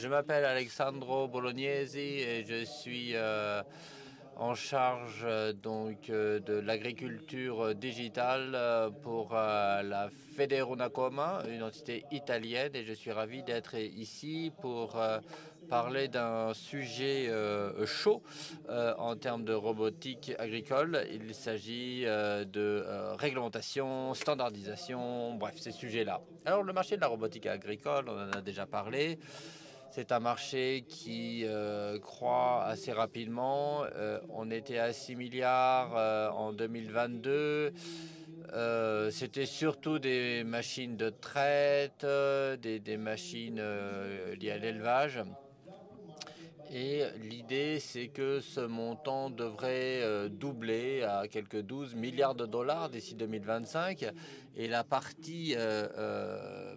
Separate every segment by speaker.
Speaker 1: Je m'appelle Alexandro Bolognesi et je suis en charge de l'agriculture digitale pour la Federonacoma, une entité italienne, et je suis ravi d'être ici pour parler d'un sujet chaud en termes de robotique agricole. Il s'agit de réglementation, standardisation, bref, ces sujets-là. Alors le marché de la robotique agricole, on en a déjà parlé. C'est un marché qui croît assez rapidement. On était à 6 milliards en 2022. C'était surtout des machines de traite, des machines liées à l'élevage. Et l'idée, c'est que ce montant devrait doubler à quelques 12 milliards de dollars d'ici 2025. Et la partie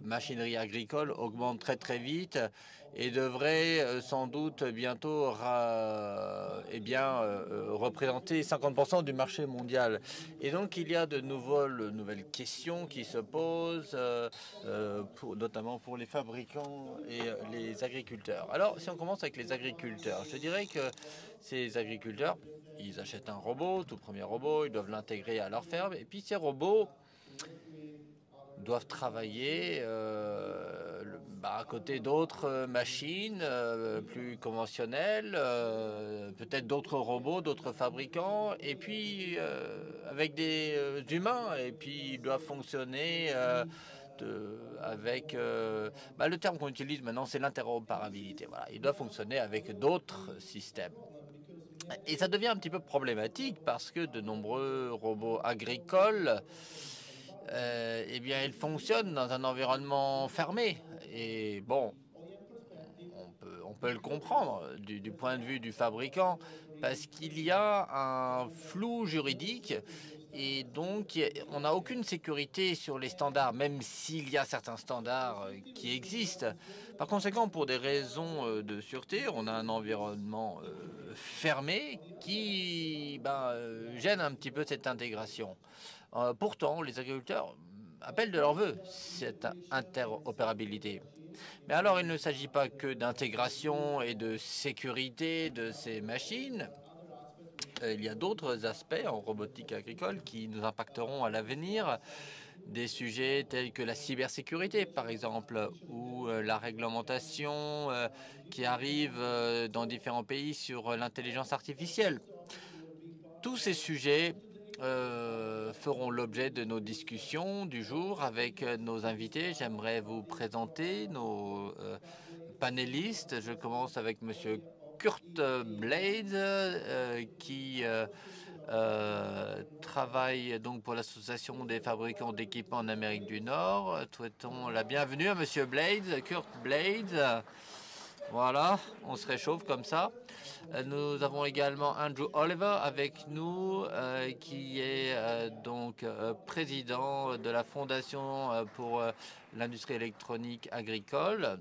Speaker 1: machinerie agricole augmente très très vite et devrait sans doute bientôt représenter 50% du marché mondial. Et donc il y a de nouvelles questions qui se posent, notamment pour les fabricants et les agriculteurs. Alors si on commence avec les agriculteurs, je dirais que ces agriculteurs, ils achètent un robot, tout premier robot, ils doivent l'intégrer à leur ferme, et puis ces robots doivent travailler à côté d'autres machines plus conventionnelles, peut-être d'autres robots, d'autres fabricants, et puis avec des humains, et puis ils doivent fonctionner avec le terme qu'on utilise maintenant, c'est l'interopérabilité. Voilà, ils doivent fonctionner avec d'autres systèmes. Et ça devient un petit peu problématique parce que de nombreux robots agricoles eh bien, ils fonctionnent dans un environnement fermé. Et bon, on peut le comprendre du point de vue du fabricant, parce qu'il y a un flou juridique et donc on n'a aucune sécurité sur les standards, même s'il y a certains standards qui existent. Par conséquent, pour des raisons de sûreté, on a un environnement fermé qui gêne un petit peu cette intégration. Pourtant, les agriculteurs appellent de leur vœu cette interopérabilité. Mais alors, il ne s'agit pas que d'intégration et de sécurité de ces machines. Il y a d'autres aspects en robotique agricole qui nous impacteront à l'avenir. Des sujets tels que la cybersécurité, par exemple, ou la réglementation qui arrive dans différents pays sur l'intelligence artificielle. Tous ces sujets feront l'objet de nos discussions du jour avec nos invités. J'aimerais vous présenter nos panélistes. Je commence avec Monsieur Kurt Blades qui travaille donc pour l'Association des fabricants d'équipements en Amérique du Nord. Souhaitons la bienvenue à Monsieur Blades, Kurt Blades. Voilà, on se réchauffe comme ça. Nous avons également Andrew Oliver avec nous, qui est président de la Fondation pour l'industrie électronique agricole.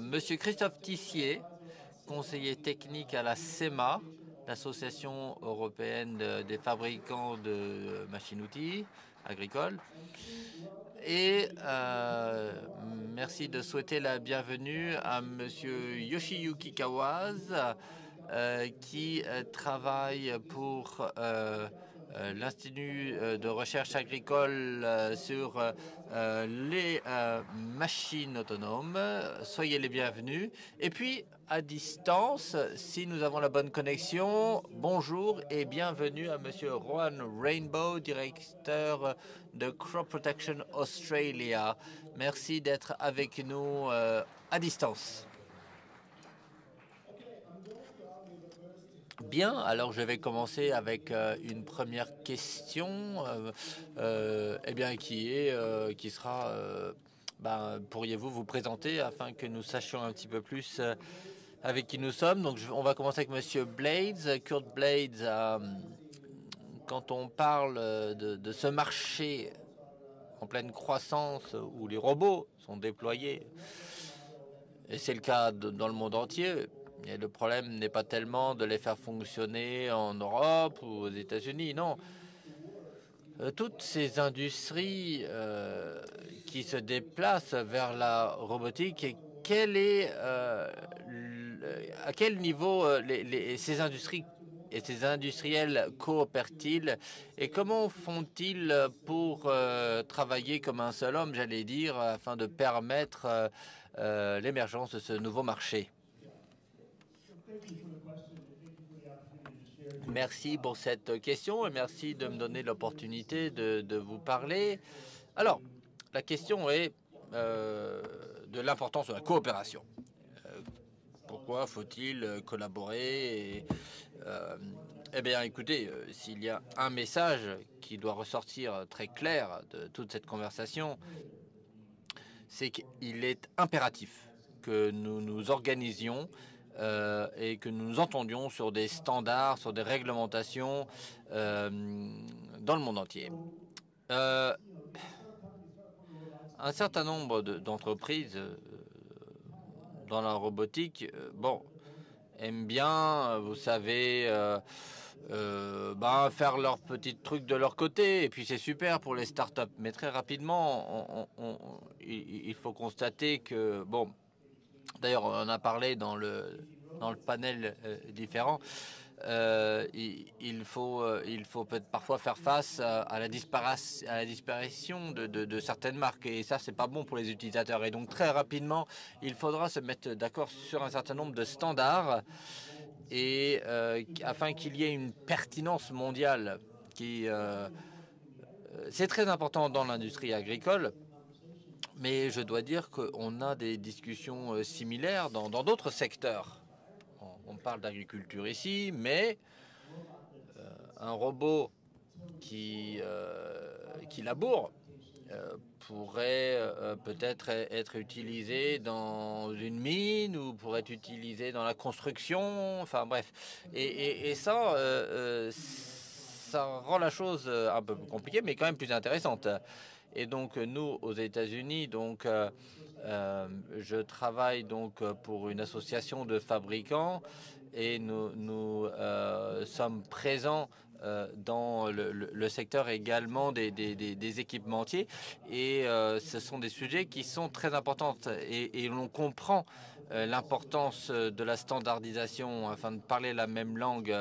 Speaker 1: Monsieur Christophe Tissier, conseiller technique à la CEMA, l'Association européenne des fabricants de machines-outils agricoles. Et merci de souhaiter la bienvenue à Monsieur Yoshiyuki Kawase, qui travaille pour l'Institut de recherche agricole sur les machines autonomes. Soyez les bienvenus. Et puis, à distance, si nous avons la bonne connexion, bonjour et bienvenue à Monsieur Rohan Rainbow, directeur de Crop Protection Australia. Merci d'être avec nous à distance. Bien, alors je vais commencer avec une première question, qui sera, pourriez-vous vous présenter afin que nous sachions un petit peu plus avec qui nous sommes. Donc on va commencer avec Monsieur Blades, Kurt Blades. Quand on parle de ce marché en pleine croissance où les robots sont déployés, et c'est le cas dans le monde entier. Et le problème n'est pas tellement de les faire fonctionner en Europe ou aux États-Unis, non. Toutes ces industries qui se déplacent vers la robotique et à quel niveau ces industries et ces industriels coopèrent-ils et comment font-ils pour travailler comme un seul homme, j'allais dire, afin de permettre l'émergence de ce nouveau marché? Merci pour cette question et merci de me donner l'opportunité de vous parler. Alors, la question est de l'importance de la coopération. Pourquoi faut-il collaborer eh bien, écoutez, s'il y a un message qui doit ressortir très clair de toute cette conversation, c'est qu'il est impératif que nous nous organisions et que nous nous entendions sur des standards, sur des réglementations dans le monde entier. Un certain nombre d'entreprises dans la robotique, aiment bien, vous savez, faire leurs petits trucs de leur côté. Et puis c'est super pour les startups. Mais très rapidement, il faut constater que, d'ailleurs, on en a parlé dans le panel différent. Il faut peut-être parfois faire face à la disparition de certaines marques et ça c'est pas bon pour les utilisateurs et donc très rapidement il faudra se mettre d'accord sur un certain nombre de standards et afin qu'il y ait une pertinence mondiale c'est très important dans l'industrie agricole. Mais je dois dire qu'on a des discussions similaires dans d'autres secteurs. On parle d'agriculture ici, mais un robot qui laboure pourrait peut-être être utilisé dans une mine ou pourrait être utilisé dans la construction. Enfin bref. Et ça, ça rend la chose un peu compliquée, mais quand même plus intéressante. Et donc nous, aux États-Unis, je travaille donc pour une association de fabricants et nous sommes présents dans le secteur également des équipementiers et ce sont des sujets qui sont très importants et l'on comprend l'importance de la standardisation afin de parler la même langue.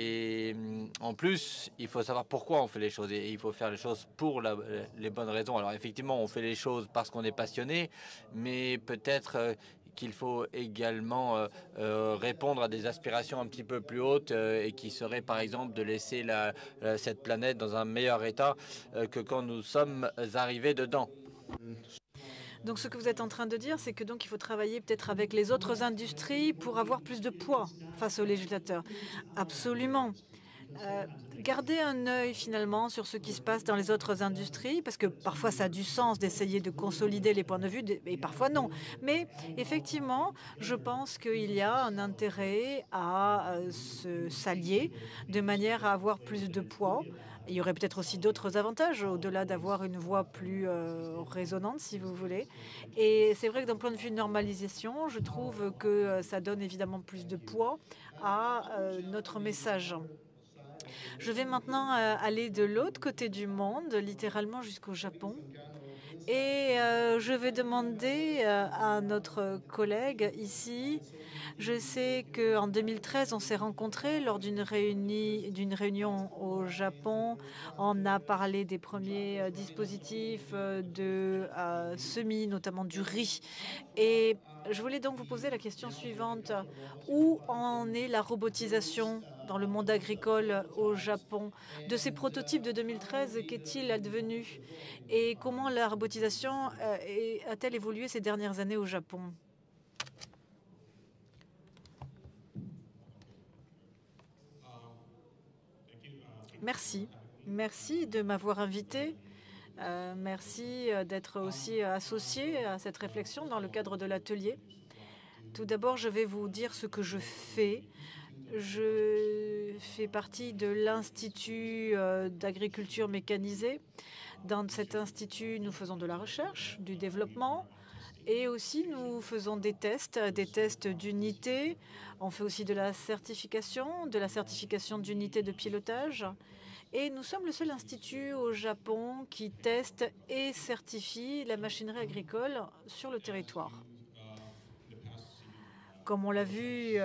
Speaker 1: Et en plus, il faut savoir pourquoi on fait les choses et il faut faire les choses pour les bonnes raisons. Alors effectivement, on fait les choses parce qu'on est passionné, mais peut-être qu'il faut également répondre à des aspirations un petit peu plus hautes et qui seraient par exemple de laisser cette planète dans un meilleur état que quand nous sommes arrivés dedans.
Speaker 2: Donc ce que vous êtes en train de dire, c'est que donc il faut travailler peut-être avec les autres industries pour avoir plus de poids face aux législateurs. Absolument. Garder un œil finalement sur ce qui se passe dans les autres industries, parce que parfois ça a du sens d'essayer de consolider les points de vue, et parfois non. Mais effectivement, je pense qu'il y a un intérêt à s'allier de manière à avoir plus de poids. Il y aurait peut-être aussi d'autres avantages, au-delà d'avoir une voix plus résonante, si vous voulez. Et c'est vrai que d'un point de vue normalisation, je trouve que ça donne évidemment plus de poids à notre message. Je vais maintenant aller de l'autre côté du monde, littéralement jusqu'au Japon. Et je vais demander à notre collègue ici, je sais qu'en 2013, on s'est rencontrés lors d'une réunion au Japon. On a parlé des premiers dispositifs de semis, notamment du riz. Et je voulais donc vous poser la question suivante. Où en est la robotisation dans le monde agricole au Japon? De ces prototypes de 2013, qu'est-il advenu? Et comment la robotisation a-t-elle évolué ces dernières années au Japon? Merci. Merci de m'avoir invité. Merci d'être aussi associé à cette réflexion dans le cadre de l'atelier. Tout d'abord, je vais vous dire ce que je fais. Je fais partie de l'Institut d'agriculture mécanisée. Dans cet institut, nous faisons de la recherche, du développement et aussi nous faisons des tests d'unité. On fait aussi de la certification d'unité de pilotage. Et nous sommes le seul institut au Japon qui teste et certifie la machinerie agricole sur le territoire. Comme on l'a vu,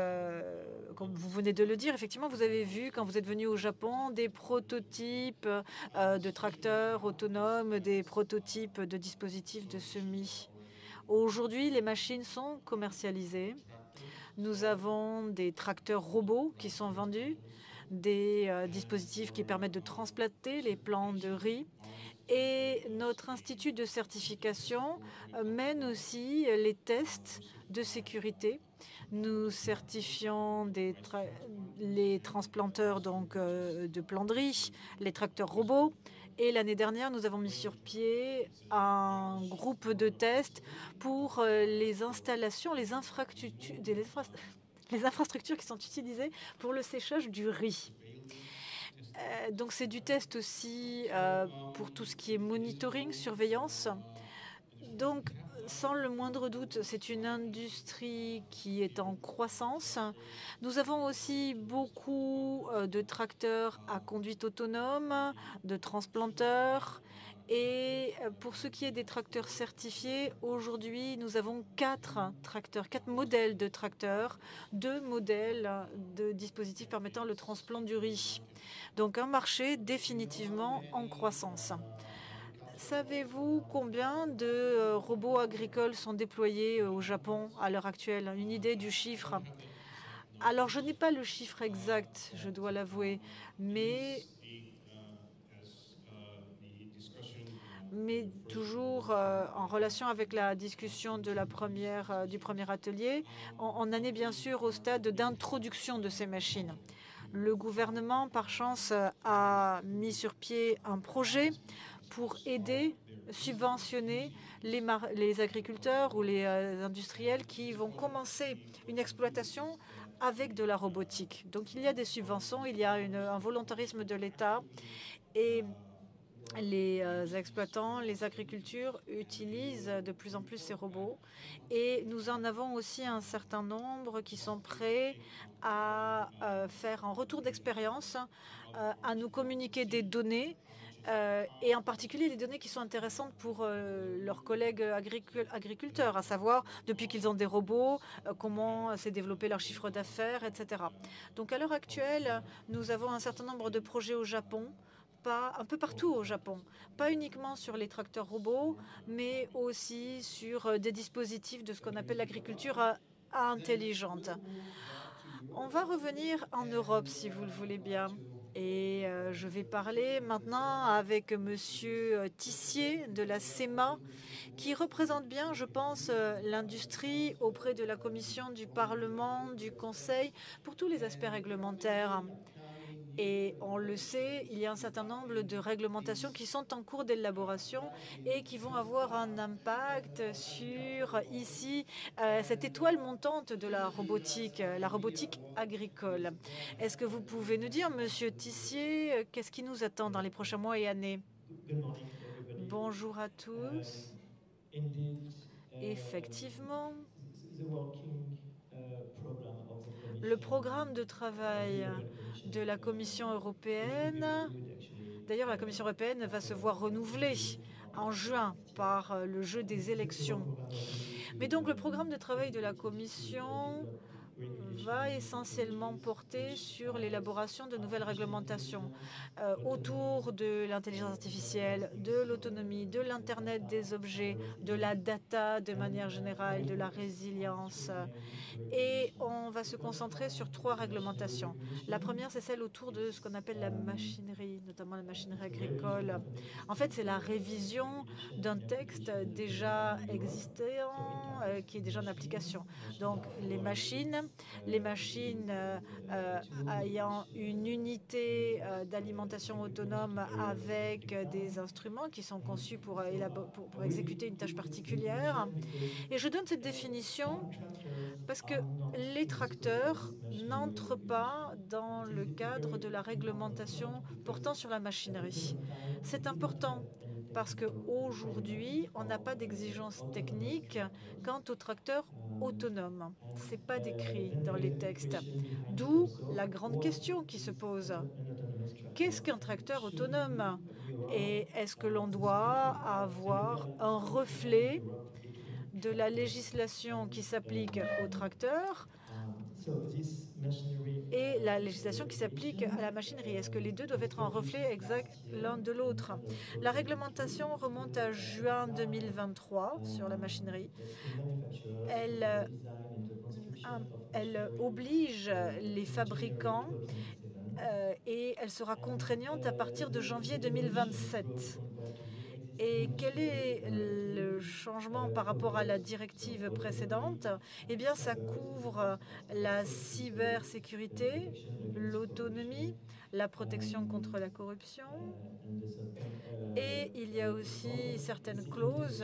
Speaker 2: comme vous venez de le dire, effectivement, vous avez vu quand vous êtes venu au Japon des prototypes de tracteurs autonomes, des prototypes de dispositifs de semis. Aujourd'hui, les machines sont commercialisées. Nous avons des tracteurs robots qui sont vendus, des dispositifs qui permettent de transplanter les plants de riz. Et notre institut de certification mène aussi les tests de sécurité. Nous certifions les transplanteurs de plants de riz, les tracteurs robots. Et l'année dernière, nous avons mis sur pied un groupe de tests pour les installations, les infrastructures qui sont utilisées pour le séchage du riz. Donc c'est du test aussi pour tout ce qui est monitoring, surveillance. Donc sans le moindre doute, c'est une industrie qui est en croissance. Nous avons aussi beaucoup de tracteurs à conduite autonome, de transplanteurs. Et pour ce qui est des tracteurs certifiés, aujourd'hui, nous avons 4 modèles de tracteurs, 2 modèles de dispositifs permettant le transplant du riz. Donc un marché définitivement en croissance. Savez-vous combien de robots agricoles sont déployés au Japon à l'heure actuelle? Une idée du chiffre? Alors, je n'ai pas le chiffre exact, je dois l'avouer, mais toujours en relation avec la discussion de du premier atelier, on en est bien sûr au stade d'introduction de ces machines. Le gouvernement, par chance, a mis sur pied un projet pour aider, subventionner les agriculteurs ou les industriels qui vont commencer une exploitation avec de la robotique. Donc il y a des subventions, il y a un volontarisme de l'État et les exploitants, les agricultures utilisent de plus en plus ces robots. Et nous en avons aussi un certain nombre qui sont prêts à faire un retour d'expérience, à nous communiquer des données, et en particulier des données qui sont intéressantes pour leurs collègues agriculteurs, à savoir depuis qu'ils ont des robots, comment s'est développé leur chiffre d'affaires, etc. Donc à l'heure actuelle, nous avons un certain nombre de projets au Japon, un peu partout au Japon, pas uniquement sur les tracteurs robots, mais aussi sur des dispositifs de ce qu'on appelle l'agriculture intelligente. On va revenir en Europe, si vous le voulez bien. Et je vais parler maintenant avec Monsieur Tissier de la CEMA, qui représente bien, je pense, l'industrie auprès de la Commission, du Parlement, du Conseil, pour tous les aspects réglementaires. Et on le sait, il y a un certain nombre de réglementations qui sont en cours d'élaboration et qui vont avoir un impact sur, ici, cette étoile montante de la robotique agricole. Est-ce que vous pouvez nous dire, Monsieur Tissier, qu'est-ce qui nous attend dans les prochains mois et années? Bonjour à tous. Effectivement, le programme de travail de la Commission européenne, d'ailleurs la Commission européenne va se voir renouvelée en juin par le jeu des élections. Mais donc le programme de travail de la Commission va essentiellement porter sur l'élaboration de nouvelles réglementations autour de l'intelligence artificielle, de l'autonomie, de l'Internet des objets, de la data de manière générale, de la résilience. Et on va se concentrer sur 3 réglementations. La première, c'est celle autour de ce qu'on appelle la machinerie, notamment la machinerie agricole. En fait, c'est la révision d'un texte déjà existant, qui est déjà en application. Donc, les machines ayant une unité d'alimentation autonome avec des instruments qui sont conçus pour exécuter une tâche particulière. Et je donne cette définition parce que les tracteurs n'entrent pas dans le cadre de la réglementation portant sur la machinerie. C'est important parce qu'aujourd'hui, on n'a pas d'exigence technique quant aux tracteurs autonomes. Ce n'est pas décrit dans les textes. D'où la grande question qui se pose. Qu'est-ce qu'un tracteur autonome? Et est-ce que l'on doit avoir un reflet de la législation qui s'applique aux tracteurs et la législation qui s'applique à la machinerie. Est-ce que les deux doivent être un reflet exact l'un de l'autre? La réglementation remonte à juin 2023 sur la machinerie. Elle oblige les fabricants et elle sera contraignante à partir de janvier 2027. Et quel est le changement par rapport à la directive précédente? Eh bien, ça couvre la cybersécurité, l'autonomie, la protection contre la corruption. Et il y a aussi certaines clauses,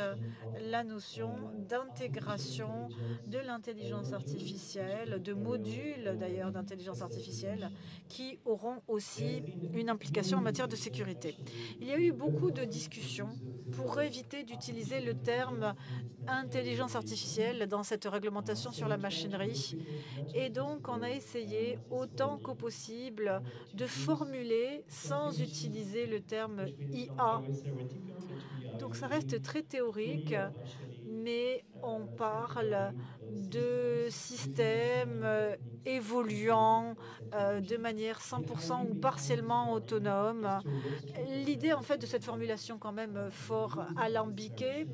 Speaker 2: la notion d'intégration de l'intelligence artificielle, de modules d'ailleurs d'intelligence artificielle, qui auront aussi une implication en matière de sécurité. Il y a eu beaucoup de discussions pour éviter d'utiliser le terme intelligence artificielle dans cette réglementation sur la machinerie. Et donc, on a essayé autant que possible de formuler sans utiliser le terme IA. Donc, ça reste très théorique, mais on parle de systèmes évoluant de manière 100% ou partiellement autonome. L'idée, en fait, de cette formulation quand même fort alambiquée,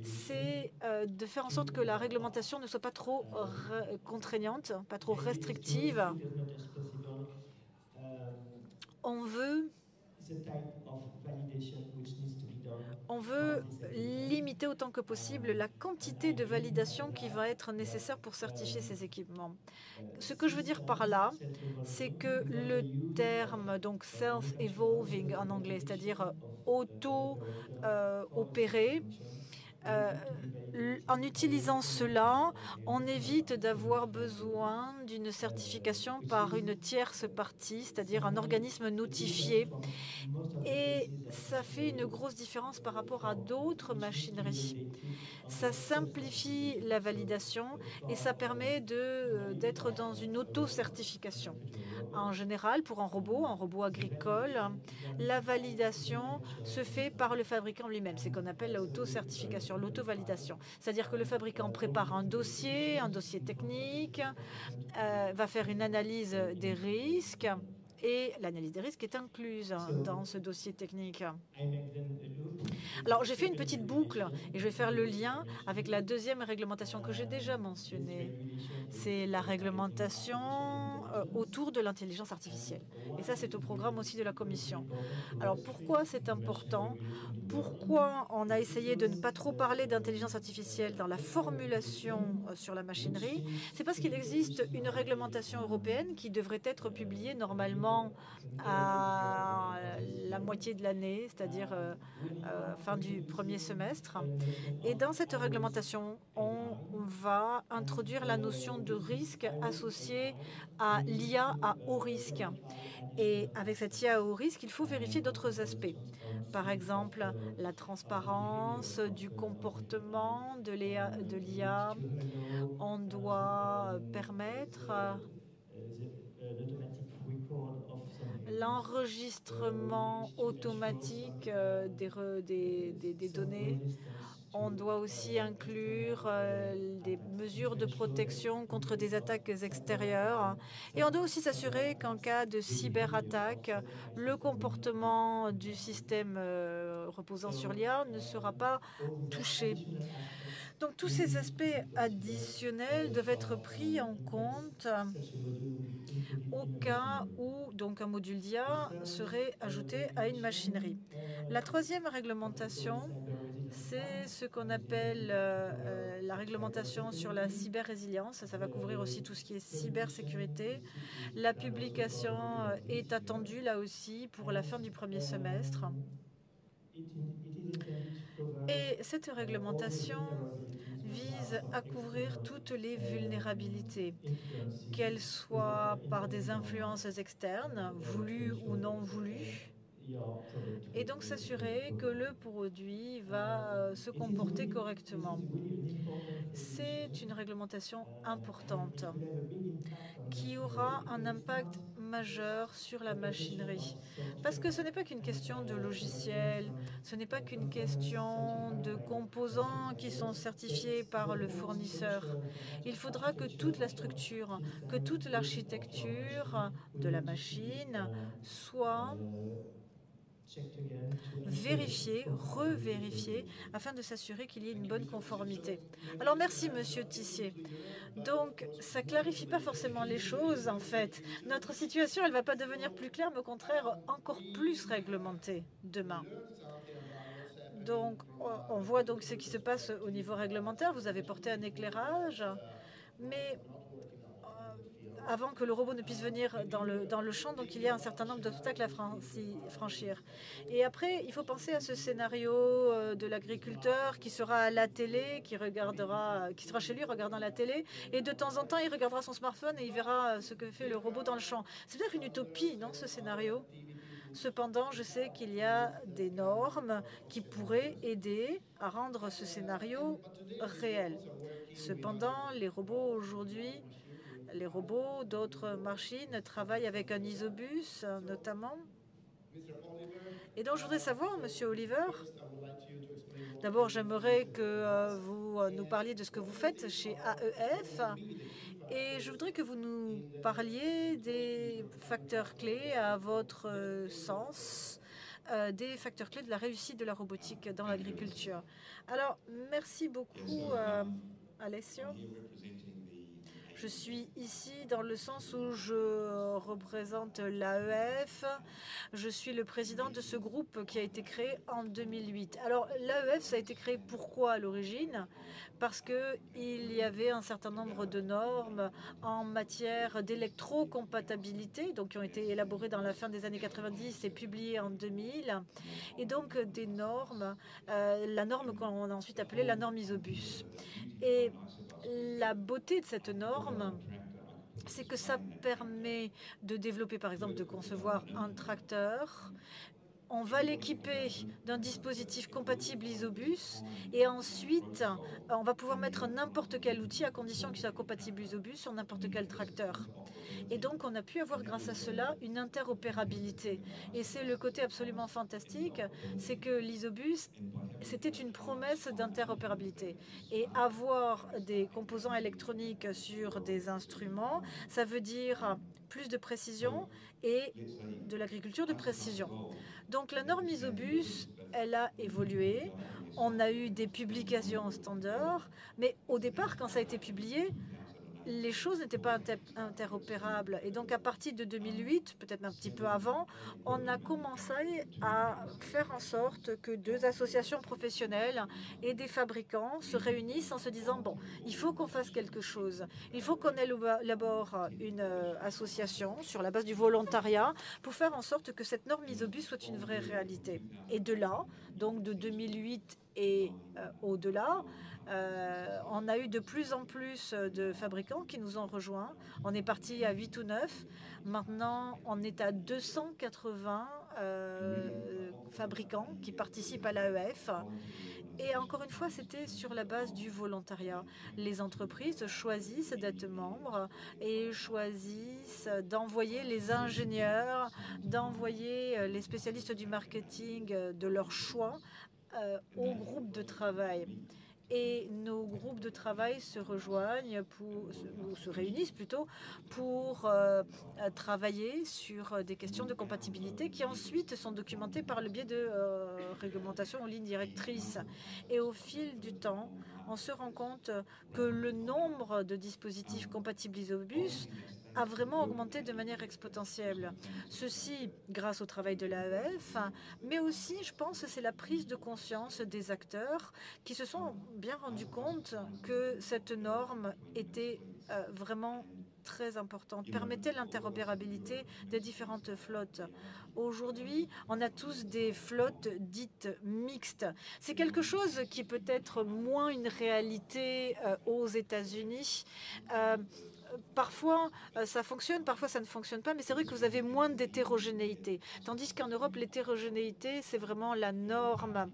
Speaker 2: c'est de faire en sorte que la réglementation ne soit pas trop contraignante, pas trop restrictive. On veut limiter autant que possible la quantité de validation qui va être nécessaire pour certifier ces équipements. Ce que je veux dire par là, c'est que le terme donc self-evolving en anglais, c'est-à-dire auto-opéré, en utilisant cela, on évite d'avoir besoin d'une certification par une tierce partie, c'est-à-dire un organisme notifié. Et ça fait une grosse différence par rapport à d'autres machineries. Ça simplifie la validation et ça permet d'être dans une auto-certification. En général, pour un robot agricole, la validation se fait par le fabricant lui-même. C'est ce qu'on appelle l'auto-certification, l'auto-validation. C'est-à-dire que le fabricant prépare un dossier technique, va faire une analyse des risques, et l'analyse des risques est incluse dans ce dossier technique. Alors, j'ai fait une petite boucle et je vais faire le lien avec la deuxième réglementation que j'ai déjà mentionnée. C'est la réglementation autour de l'intelligence artificielle. Et ça, c'est au programme aussi de la Commission. Alors, pourquoi c'est important? Pourquoi on a essayé de ne pas trop parler d'intelligence artificielle dans la formulation sur la machinerie? C'est parce qu'il existe une réglementation européenne qui devrait être publiée normalement à la moitié de l'année, c'est-à-dire fin du premier semestre. Et dans cette réglementation, on va introduire la notion de risque associé à l'IA à haut risque. Et avec cette IA à haut risque, il faut vérifier d'autres aspects. Par exemple, la transparence du comportement de l'IA. On doit permettre l'enregistrement automatique des données. On doit aussi inclure des mesures de protection contre des attaques extérieures. Et on doit aussi s'assurer qu'en cas de cyberattaque, le comportement du système reposant sur l'IA ne sera pas touché. Donc tous ces aspects additionnels doivent être pris en compte au cas où donc un module d'IA serait ajouté à une machinerie. La troisième réglementation, c'est ce qu'on appelle la réglementation sur la cyber-résilience. Ça va couvrir aussi tout ce qui est cybersécurité. La publication est attendue là aussi pour la fin du premier semestre. Et cette réglementation vise à couvrir toutes les vulnérabilités, qu'elles soient par des influences externes, voulues ou non voulues, et donc s'assurer que le produit va se comporter correctement. C'est une réglementation importante qui aura un impact majeur sur la machinerie. Parce que ce n'est pas qu'une question de logiciel, ce n'est pas qu'une question de composants qui sont certifiés par le fournisseur. Il faudra que toute la structure, que toute l'architecture de la machine soit vérifier, revérifier, afin de s'assurer qu'il y ait une bonne conformité. Alors merci, Monsieur Tissier. Donc, ça ne clarifie pas forcément les choses, en fait. Notre situation, elle ne va pas devenir plus claire, mais au contraire, encore plus réglementée demain. Donc, on voit donc ce qui se passe au niveau réglementaire. Vous avez porté un éclairage, mais avant que le robot ne puisse venir dans le champ, donc il y a un certain nombre d'obstacles à franchir. Et après, il faut penser à ce scénario de l'agriculteur qui sera à la télé, qui sera chez lui regardant la télé, et de temps en temps, il regardera son smartphone et il verra ce que fait le robot dans le champ. C'est peut-être une utopie, non, ce scénario? Cependant, je sais qu'il y a des normes qui pourraient aider à rendre ce scénario réel. Cependant, les robots aujourd'hui, les robots d'autres machines travaillent avec un isobus notamment. Et donc, je voudrais savoir, Monsieur Oliver, d'abord, j'aimerais que vous nous parliez de ce que vous faites chez AEF. Et je voudrais que vous nous parliez des facteurs clés, à votre sens, des facteurs clés de la réussite de la robotique dans l'agriculture. Alors, merci beaucoup, Alessio. Je suis ici dans le sens où je représente l'AEF. Je suis le président de ce groupe qui a été créé en 2008. Alors, l'AEF, ça a été créé pourquoi à l'origine? Parce qu'il y avait un certain nombre de normes en matière d'électrocompatibilité, donc qui ont été élaborées dans la fin des années 90 et publiées en 2000. Et donc, des normes, la norme qu'on a ensuite appelée la norme Isobus. Et la beauté de cette norme, c'est que ça permet de développer, par exemple, de concevoir un tracteur. On va l'équiper d'un dispositif compatible Isobus et ensuite, on va pouvoir mettre n'importe quel outil à condition qu'il soit compatible Isobus sur n'importe quel tracteur. Et donc, on a pu avoir grâce à cela une interopérabilité. Et c'est le côté absolument fantastique, c'est que l'Isobus, c'était une promesse d'interopérabilité. Et avoir des composants électroniques sur des instruments, ça veut dire plus de précision et de l'agriculture de précision. Donc la norme Isobus, elle a évolué. On a eu des publications standards, mais au départ, quand ça a été publié, les choses n'étaient pas interopérables. Et donc, à partir de 2008, peut-être un petit peu avant, on a commencé à faire en sorte que deux associations professionnelles et des fabricants se réunissent en se disant, bon, il faut qu'on fasse quelque chose. Il faut qu'on élabore une association sur la base du volontariat pour faire en sorte que cette norme Isobus soit une vraie réalité. Et de là, donc de 2008 et au-delà, on a eu de plus en plus de fabricants qui nous ont rejoints. On est parti à 8 ou 9. Maintenant, on est à 280 fabricants qui participent à l'AEF. Et encore une fois, c'était sur la base du volontariat. Les entreprises choisissent d'être membres et choisissent d'envoyer les ingénieurs, d'envoyer les spécialistes du marketing de leur choix au groupe de travail. Et nos groupes de travail se rejoignent, ou se réunissent plutôt, pour travailler sur des questions de compatibilité qui ensuite sont documentées par le biais de réglementations en ligne directrice. Et au fil du temps, on se rend compte que le nombre de dispositifs compatibles Isobus a vraiment augmenté de manière exponentielle. Ceci grâce au travail de l'AEF, mais aussi, je pense, c'est la prise de conscience des acteurs qui se sont bien rendus compte que cette norme était vraiment très importante. Permettez l'interopérabilité des différentes flottes. Aujourd'hui, on a tous des flottes dites mixtes. C'est quelque chose qui peut être moins une réalité aux États-Unis. Parfois, ça fonctionne, parfois ça ne fonctionne pas, mais c'est vrai que vous avez moins d'hétérogénéité. Tandis qu'en Europe, l'hétérogénéité, c'est vraiment la norme.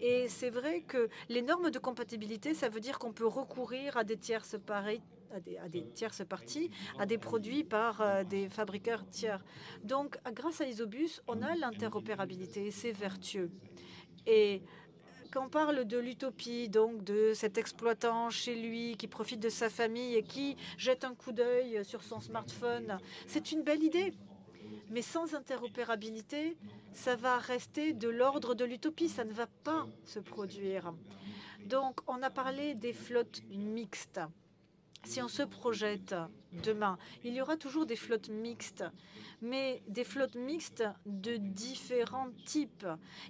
Speaker 2: Et c'est vrai que les normes de compatibilité, ça veut dire qu'on peut recourir à des tierces parties, à des produits par des fabricants tiers. Donc, grâce à Isobus, on a l'interopérabilité, c'est vertueux. Et quand on parle de l'utopie, donc de cet exploitant chez lui qui profite de sa famille et qui jette un coup d'œil sur son smartphone, c'est une belle idée. Mais sans interopérabilité, ça va rester de l'ordre de l'utopie, ça ne va pas se produire. Donc, on a parlé des flottes mixtes. Si on se projette demain, il y aura toujours des flottes mixtes, mais des flottes mixtes de différents types.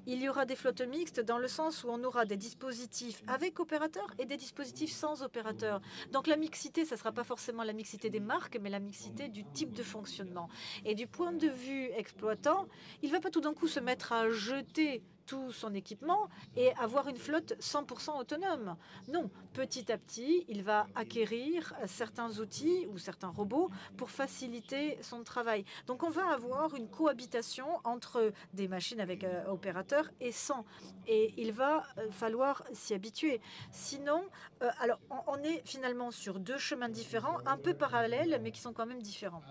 Speaker 2: Il y aura des flottes mixtes dans le sens où on aura des dispositifs avec opérateurs et des dispositifs sans opérateurs. Donc la mixité, ça ne sera pas forcément la mixité des marques, mais la mixité du type de fonctionnement. Et du point de vue exploitant, il ne va pas tout d'un coup se mettre à jeter tout son équipement et avoir une flotte 100% autonome. Non, petit à petit, il va acquérir certains outils ou certains robots pour faciliter son travail. Donc on va avoir une cohabitation entre des machines avec opérateurs et sans. Et il va falloir s'y habituer. Sinon, alors on est finalement sur deux chemins différents, un peu parallèles, mais qui sont quand même différents.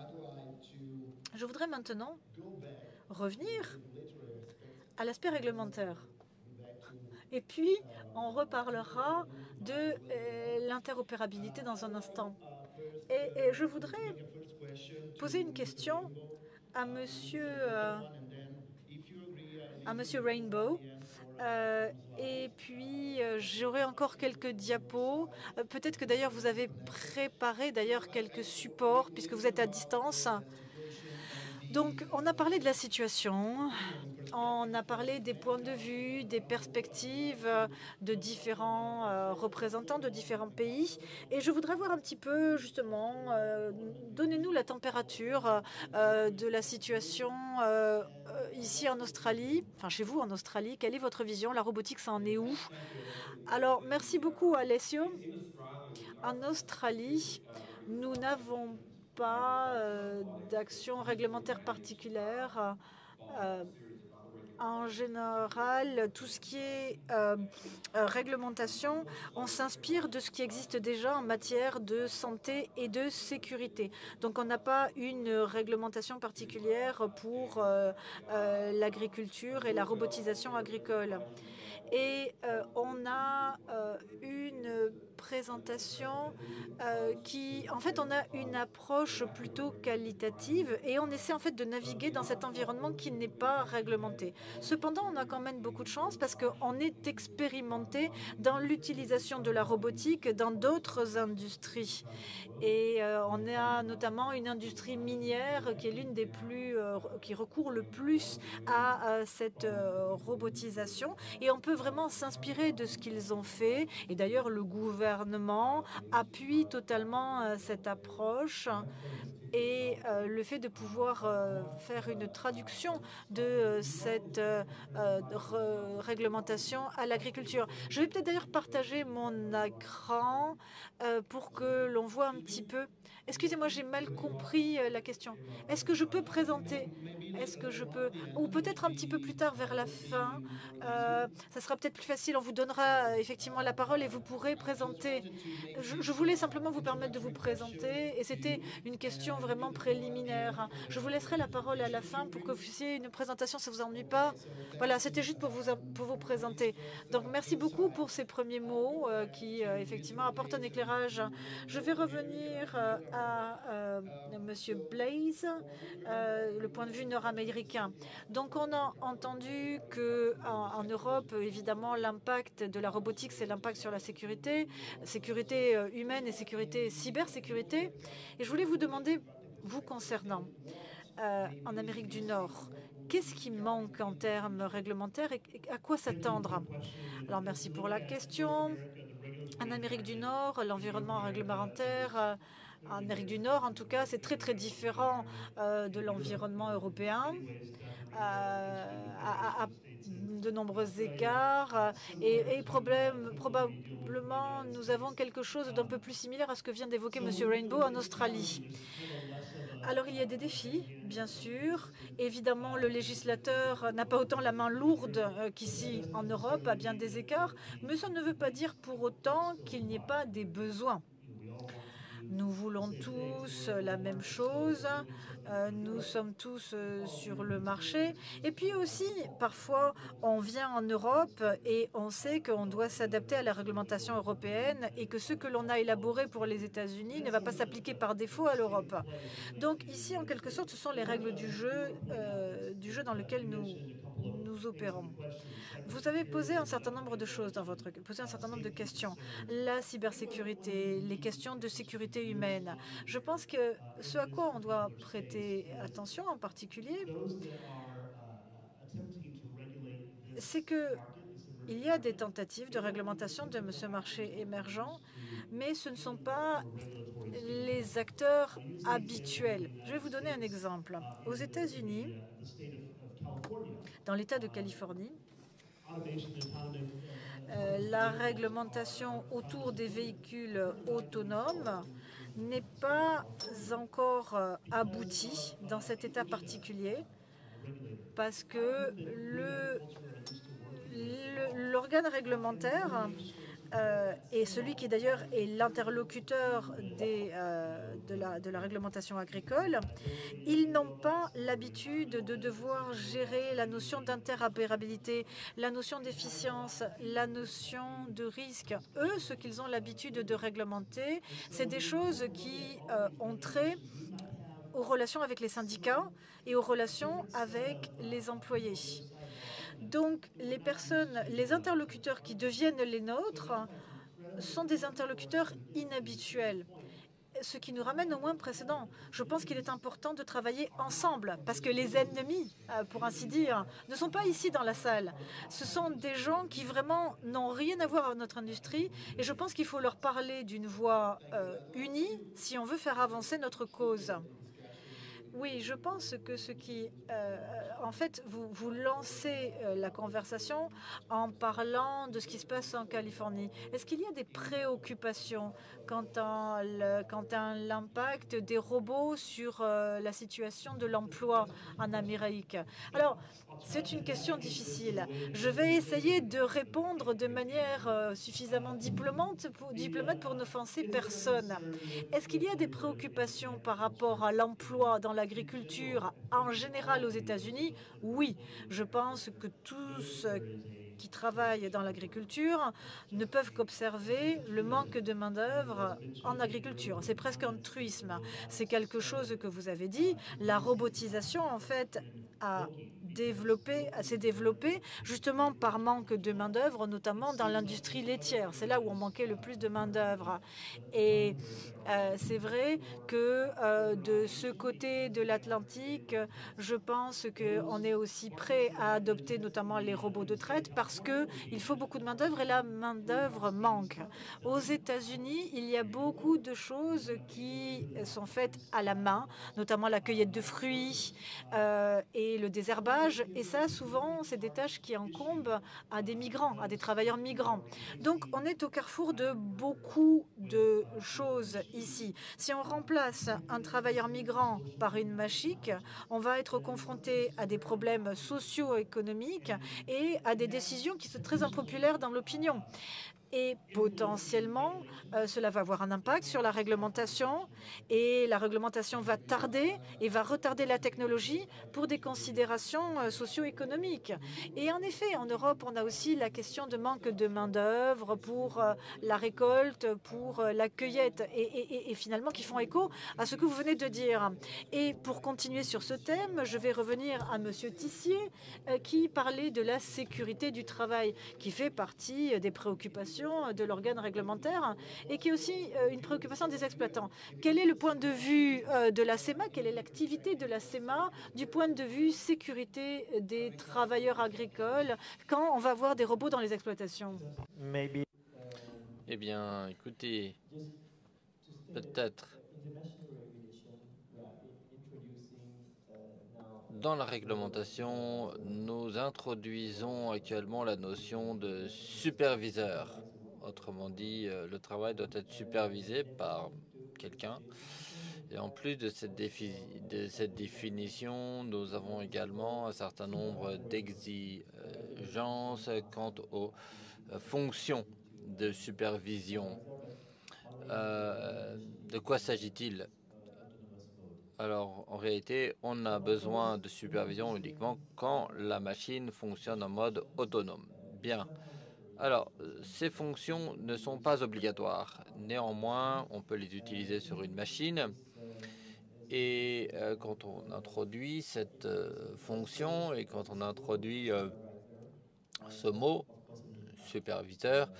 Speaker 2: Je voudrais maintenant revenir à l'aspect réglementaire. Et puis, on reparlera de l'interopérabilité dans un instant. Et je voudrais poser une question à Monsieur Rainbow. Et puis, j'aurai encore quelques diapos. Peut-être que d'ailleurs, vous avez préparé d'ailleurs quelques supports puisque vous êtes à distance. Donc, on a parlé de la situation, on a parlé des points de vue, des perspectives de différents représentants de différents pays. Et je voudrais voir un petit peu, justement, donnez-nous la température de la situation ici en Australie, enfin chez vous en Australie. Quelle est votre vision? La robotique, ça en est où? Alors, merci beaucoup, Alessio. En Australie, nous n'avons pas d'action réglementaire particulière. En général, tout ce qui est réglementation, on s'inspire de ce qui existe déjà en matière de santé et de sécurité. Donc, on n'a pas une réglementation particulière pour l'agriculture et la robotisation agricole. Et on a une présentation qui, en fait, on a une approche plutôt qualitative et on essaie en fait de naviguer dans cet environnement qui n'est pas réglementé. Cependant, on a quand même beaucoup de chance parce qu'on est expérimenté dans l'utilisation de la robotique dans d'autres industries. Et on a notamment une industrie minière qui est l'une des plus, qui recourt le plus à cette robotisation. Et on peut vraiment s'inspirer de ce qu'ils ont fait. Et d'ailleurs, le gouvernement appuie totalement cette approche. Et le fait de pouvoir faire une traduction de cette réglementation à l'agriculture. Je vais peut-être d'ailleurs partager mon écran pour que l'on voit un petit peu. Excusez-moi, j'ai mal compris la question. Est-ce que je peux présenter? Est-ce que je peux? Ou peut-être un petit peu plus tard, vers la fin, ça sera peut-être plus facile. On vous donnera effectivement la parole et vous pourrez présenter. Je voulais simplement vous permettre de vous présenter et c'était une question vraiment préliminaire. Je vous laisserai la parole à la fin pour que vous fassiez une présentation, ça ne vous ennuie pas. Voilà, c'était juste pour vous présenter. Donc, merci beaucoup pour ces premiers mots qui, effectivement, apportent un éclairage. Je vais revenir à Monsieur Blaise, le point de vue nord-américain. Donc, on a entendu qu'en Europe, évidemment, l'impact de la robotique, c'est l'impact sur la sécurité humaine et cybersécurité. Et je voulais vous demander, vous concernant, en Amérique du Nord, qu'est-ce qui manque en termes réglementaires et à quoi s'attendre? Alors, merci pour la question. En Amérique du Nord, l'environnement réglementaire En Amérique du Nord, en tout cas, c'est très très différent de l'environnement européen, à de nombreux égards. Et probablement, nous avons quelque chose d'un peu plus similaire à ce que vient d'évoquer M. Rainbow en Australie. Alors, il y a des défis, bien sûr. Évidemment, le législateur n'a pas autant la main lourde qu'ici en Europe, à bien des égards, mais ça ne veut pas dire pour autant qu'il n'y ait pas des besoins. Nous voulons tous la même chose, nous sommes tous sur le marché. Et puis aussi, parfois, on vient en Europe et on sait qu'on doit s'adapter à la réglementation européenne et que ce que l'on a élaboré pour les États-Unis ne va pas s'appliquer par défaut à l'Europe. Donc ici, en quelque sorte, ce sont les règles du jeu dans lequel nous opérons. Vous avez posé un certain nombre de choses posé un certain nombre de questions. La cybersécurité, les questions de sécurité humaine. Je pense que ce à quoi on doit prêter attention en particulier, c'est qu'il y a des tentatives de réglementation de ce marché émergent, mais ce ne sont pas les acteurs habituels. Je vais vous donner un exemple. Aux États-Unis, dans l'État de Californie, la réglementation autour des véhicules autonomes n'est pas encore aboutie dans cet État particulier parce que l'organe réglementaire et celui qui d'ailleurs est l'interlocuteur de la réglementation agricole, ils n'ont pas l'habitude de devoir gérer la notion d'interopérabilité, la notion d'efficience, la notion de risque. Eux, ce qu'ils ont l'habitude de réglementer, c'est des choses qui ont trait aux relations avec les syndicats et aux relations avec les employés. Donc, les interlocuteurs qui deviennent les nôtres sont des interlocuteurs inhabituels, ce qui nous ramène au point précédent. Je pense qu'il est important de travailler ensemble parce que les ennemis, pour ainsi dire, ne sont pas ici dans la salle. Ce sont des gens qui vraiment n'ont rien à voir avec notre industrie et je pense qu'il faut leur parler d'une voix unie si on veut faire avancer notre cause. Oui, je pense que en fait, vous lancez la conversation en parlant de ce qui se passe en Californie. Est-ce qu'il y a des préoccupations quant à l'impact des robots sur la situation de l'emploi en Amérique? Alors, c'est une question difficile. Je vais essayer de répondre de manière suffisamment diplomate pour n'offenser personne. Est-ce qu'il y a des préoccupations par rapport à l'emploi dans l'agriculture en général aux États-Unis? Oui, je pense que tous qui travaillent dans l'agriculture ne peuvent qu'observer le manque de main-d'œuvre en agriculture. C'est presque un truisme. C'est quelque chose que vous avez dit. La robotisation, en fait, s'est développée justement par manque de main-d'œuvre, notamment dans l'industrie laitière. C'est là où on manquait le plus de main-d'œuvre. Et c'est vrai que de ce côté de l'Atlantique, je pense qu'on est aussi prêt à adopter notamment les robots de traite parce qu'il faut beaucoup de main-d'œuvre et la main-d'œuvre manque. Aux États-Unis, il y a beaucoup de choses qui sont faites à la main, notamment la cueillette de fruits et le désherbage. Et ça, souvent, c'est des tâches qui incombent à des migrants, à des travailleurs migrants. Donc, on est au carrefour de beaucoup de choses ici. Si on remplace un travailleur migrant par une machine, on va être confronté à des problèmes socio-économiques et à des décisions qui sont très impopulaires dans l'opinion. Et potentiellement, cela va avoir un impact sur la réglementation et la réglementation va tarder et va retarder la technologie pour des considérations socio-économiques. Et en effet, en Europe, on a aussi la question de manque de main-d'œuvre pour la récolte, pour la cueillette et finalement qui font écho à ce que vous venez de dire. Et pour continuer sur ce thème, je vais revenir à M. Tissier qui parlait de la sécurité du travail, qui fait partie des préoccupations de l'organe réglementaire et qui est aussi une préoccupation des exploitants. Quel est le point de vue de la CEMA? Quelle est l'activité de la CEMA du point de vue sécurité des travailleurs agricoles quand on va voir des robots dans les exploitations?
Speaker 1: Eh bien, écoutez, peut-être dans la réglementation, nous introduisons actuellement la notion de superviseur. Autrement dit, le travail doit être supervisé par quelqu'un. Et en plus de cette définition, nous avons également un certain nombre d'exigences quant aux fonctions de supervision. De quoi s'agit-il? Alors, en réalité, on a besoin de supervision uniquement quand la machine fonctionne en mode autonome. Bien. Alors, ces fonctions ne sont pas obligatoires. Néanmoins, on peut les utiliser sur une machine. Et quand on introduit cette fonction et quand on introduit ce mot, superviseur,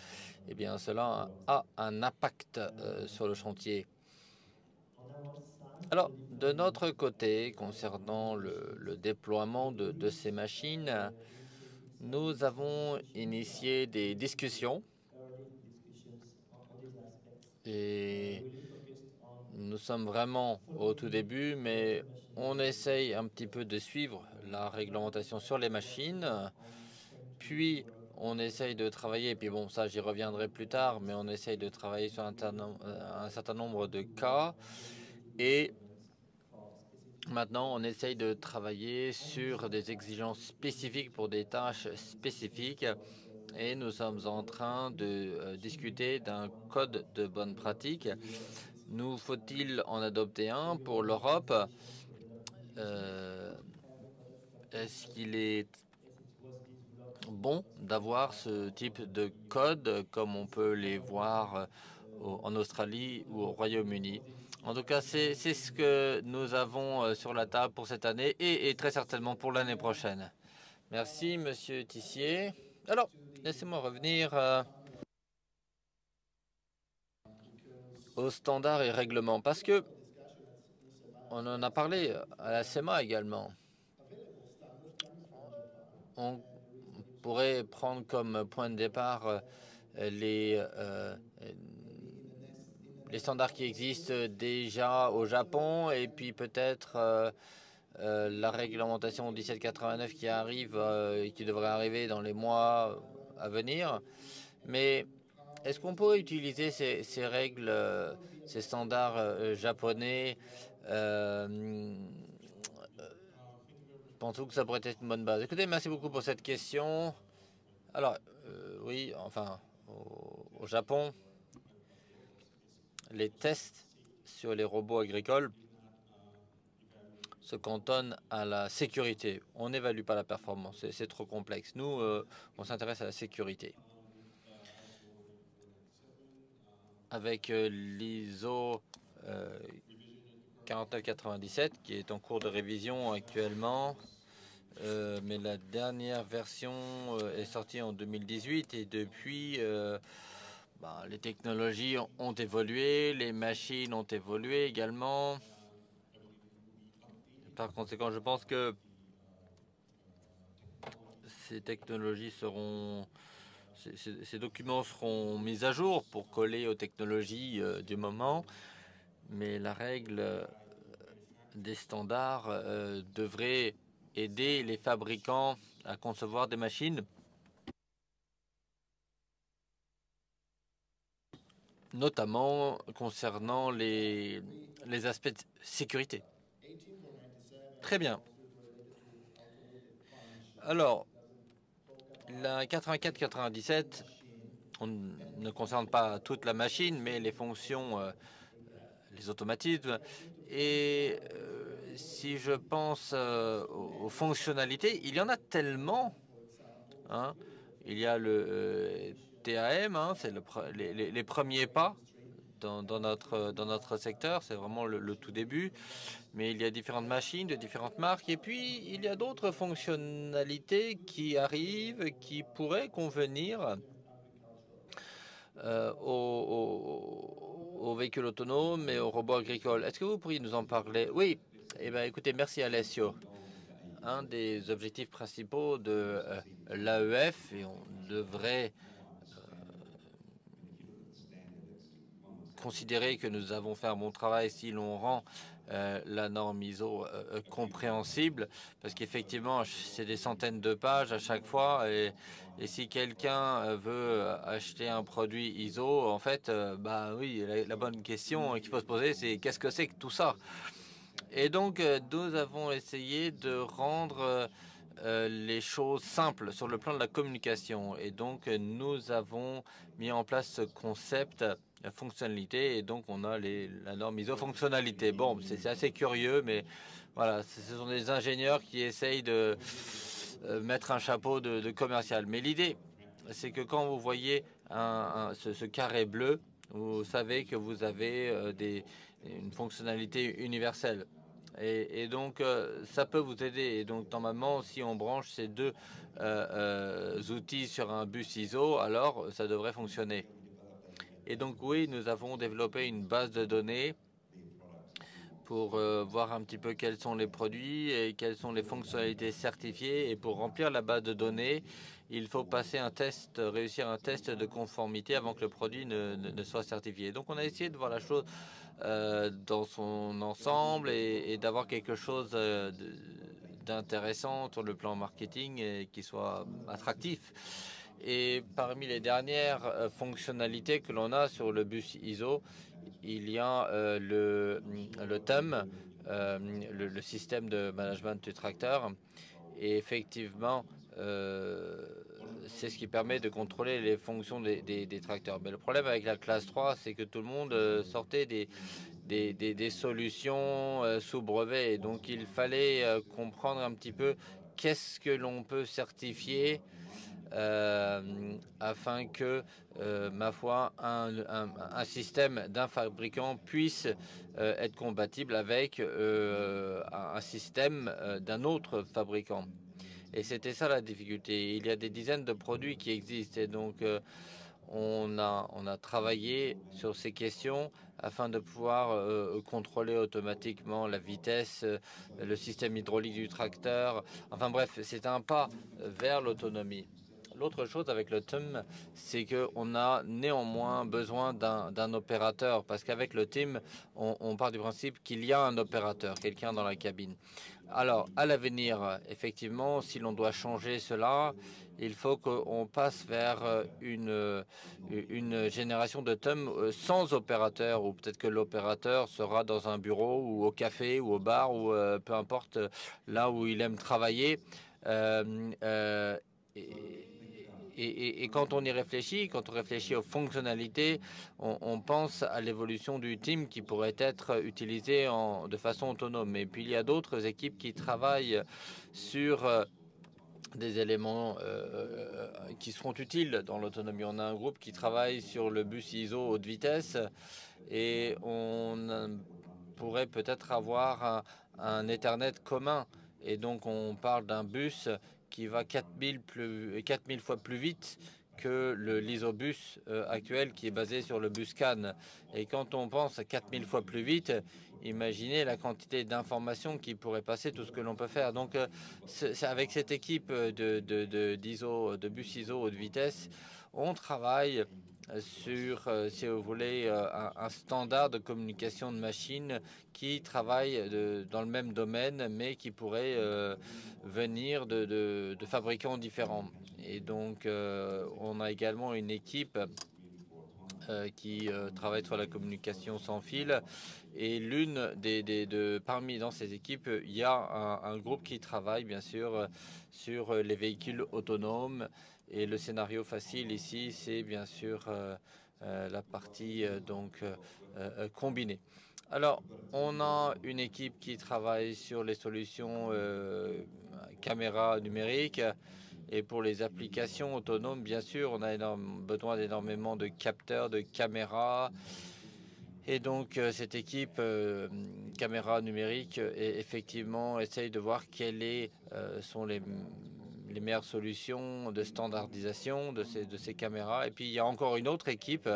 Speaker 1: eh bien, cela a un impact sur le chantier. Alors, de notre côté, concernant le déploiement de ces machines, nous avons initié des discussions et nous sommes vraiment au tout début, mais on essaye un petit peu de suivre la réglementation sur les machines, puis on essaye de travailler, et puis bon, ça j'y reviendrai plus tard, mais on essaye de travailler sur un certain nombre de cas, et maintenant on essaye de travailler sur des exigences spécifiques pour des tâches spécifiques, et nous sommes en train de discuter d'un code de bonne pratique. Nous faut-il en adopter un pour l'Europe? Est-ce qu'il est bon d'avoir ce type de code comme on peut les voir en Australie ou au Royaume-Uni? En tout cas, c'est ce que nous avons sur la table pour cette année et très certainement pour l'année prochaine. Merci, Monsieur Tissier. Alors, laissez-moi revenir aux standards et règlements, parce que on en a parlé à la SEMA également. On pourrait prendre comme point de départ les standards qui existent déjà au Japon et puis peut-être la réglementation 1789 qui arrive et qui devrait arriver dans les mois à venir. Mais est-ce qu'on pourrait utiliser ces règles, ces standards japonais pensez-vous que ça pourrait être une bonne base? Écoutez, merci beaucoup pour cette question. Alors, oui, enfin, au Japon, les tests sur les robots agricoles se cantonnent à la sécurité. On n'évalue pas la performance, c'est trop complexe. Nous, on s'intéresse à la sécurité. Avec l'ISO 4997, qui est en cours de révision actuellement, mais la dernière version est sortie en 2018 et depuis, les technologies ont évolué, les machines ont évolué également. Par conséquent, je pense que ces technologies seront, ces documents seront mis à jour pour coller aux technologies du moment, mais la règle des standards devrait aider les fabricants à concevoir des machines notamment concernant les aspects de sécurité. Très bien. Alors, la 84-97 ne concerne pas toute la machine, mais les fonctions, les automatismes. Et si je pense aux fonctionnalités, il y en a tellement. Hein. Il y a le TAM, hein, c'est les premiers pas dans notre secteur, c'est vraiment le tout début. Mais il y a différentes machines de différentes marques. Et puis, il y a d'autres fonctionnalités qui arrivent, qui pourraient convenir aux véhicules autonomes et aux robots agricoles. Est-ce que vous pourriez nous en parler? Oui. Eh bien, écoutez, merci Alessio. Un des objectifs principaux de l'AEF, et on devrait considérer que nous avons fait un bon travail si l'on rend la norme ISO compréhensible, parce qu'effectivement, c'est des centaines de pages à chaque fois, et si quelqu'un veut acheter un produit ISO, en fait, bah oui, la bonne question qu'il faut se poser, c'est qu'est-ce que c'est que tout ça? Et donc, nous avons essayé de rendre les choses simples sur le plan de la communication. Et donc, nous avons mis en place ce concept, la fonctionnalité, et donc on a la norme ISO fonctionnalité. Bon, c'est assez curieux, mais voilà, ce sont des ingénieurs qui essayent de mettre un chapeau de commercial. Mais l'idée, c'est que quand vous voyez ce carré bleu, vous savez que vous avez une fonctionnalité universelle. Et donc, ça peut vous aider. Et donc, normalement, si on branche ces deux outils sur un bus ISO, alors ça devrait fonctionner. Et donc, oui, nous avons développé une base de données pour voir un petit peu quels sont les produits et quelles sont les fonctionnalités certifiées. Et pour remplir la base de données, il faut passer un test, réussir un test de conformité avant que le produit ne soit certifié. Donc, on a essayé de voir la chose dans son ensemble et d'avoir quelque chose d'intéressant sur le plan marketing et qui soit attractif. Et parmi les dernières fonctionnalités que l'on a sur le bus ISO, il y a le TEM, le système de management du tracteur. Et effectivement, c'est ce qui permet de contrôler les fonctions des tracteurs. Mais le problème avec la classe 3, c'est que tout le monde sortait des solutions sous brevet. Et donc, il fallait comprendre un petit peu qu'est-ce que l'on peut certifier afin que, ma foi, un système d'un fabricant puisse être compatible avec un système d'un autre fabricant. Et c'était ça la difficulté. Il y a des dizaines de produits qui existent et donc on a travaillé sur ces questions afin de pouvoir contrôler automatiquement la vitesse, le système hydraulique du tracteur. Enfin bref, c'est un pas vers l'autonomie. L'autre chose avec le TIM, c'est qu'on a néanmoins besoin d'un opérateur, parce qu'avec le TIM, on part du principe qu'il y a un opérateur, quelqu'un dans la cabine. Alors, à l'avenir, effectivement, si l'on doit changer cela, il faut qu'on passe vers une génération de TIM sans opérateur, ou peut-être que l'opérateur sera dans un bureau, ou au café, ou au bar, ou peu importe là où il aime travailler. Et quand on y réfléchit, quand on réfléchit aux fonctionnalités, on pense à l'évolution du team qui pourrait être utilisé de façon autonome. Et puis il y a d'autres équipes qui travaillent sur des éléments qui seront utiles dans l'autonomie. On a un groupe qui travaille sur le bus ISO haute vitesse et on pourrait peut-être avoir un Ethernet commun. Et donc on parle d'un bus qui va 4000 fois plus vite que l'ISOBUS actuel qui est basé sur le bus CAN. Et quand on pense à 4000 fois plus vite, imaginez la quantité d'informations qui pourrait passer, tout ce que l'on peut faire. Donc c'est avec cette équipe de bus ISO haute vitesse, on travaille sur, si vous voulez, un standard de communication de machines qui travaille dans le même domaine, mais qui pourrait venir de fabricants différents. Et donc, on a également une équipe qui travaille sur la communication sans fil. Et parmi dans ces équipes, il y a un groupe qui travaille, bien sûr, sur les véhicules autonomes. Et le scénario facile ici, c'est bien sûr la partie combinée. Alors, on a une équipe qui travaille sur les solutions caméras numériques. Et pour les applications autonomes, bien sûr, on a besoin d'énormément de capteurs, de caméras. Et donc, cette équipe caméra numérique, effectivement, essaye de voir quelles sont les meilleures solutions de standardisation de ces caméras. Et puis, il y a encore une autre équipe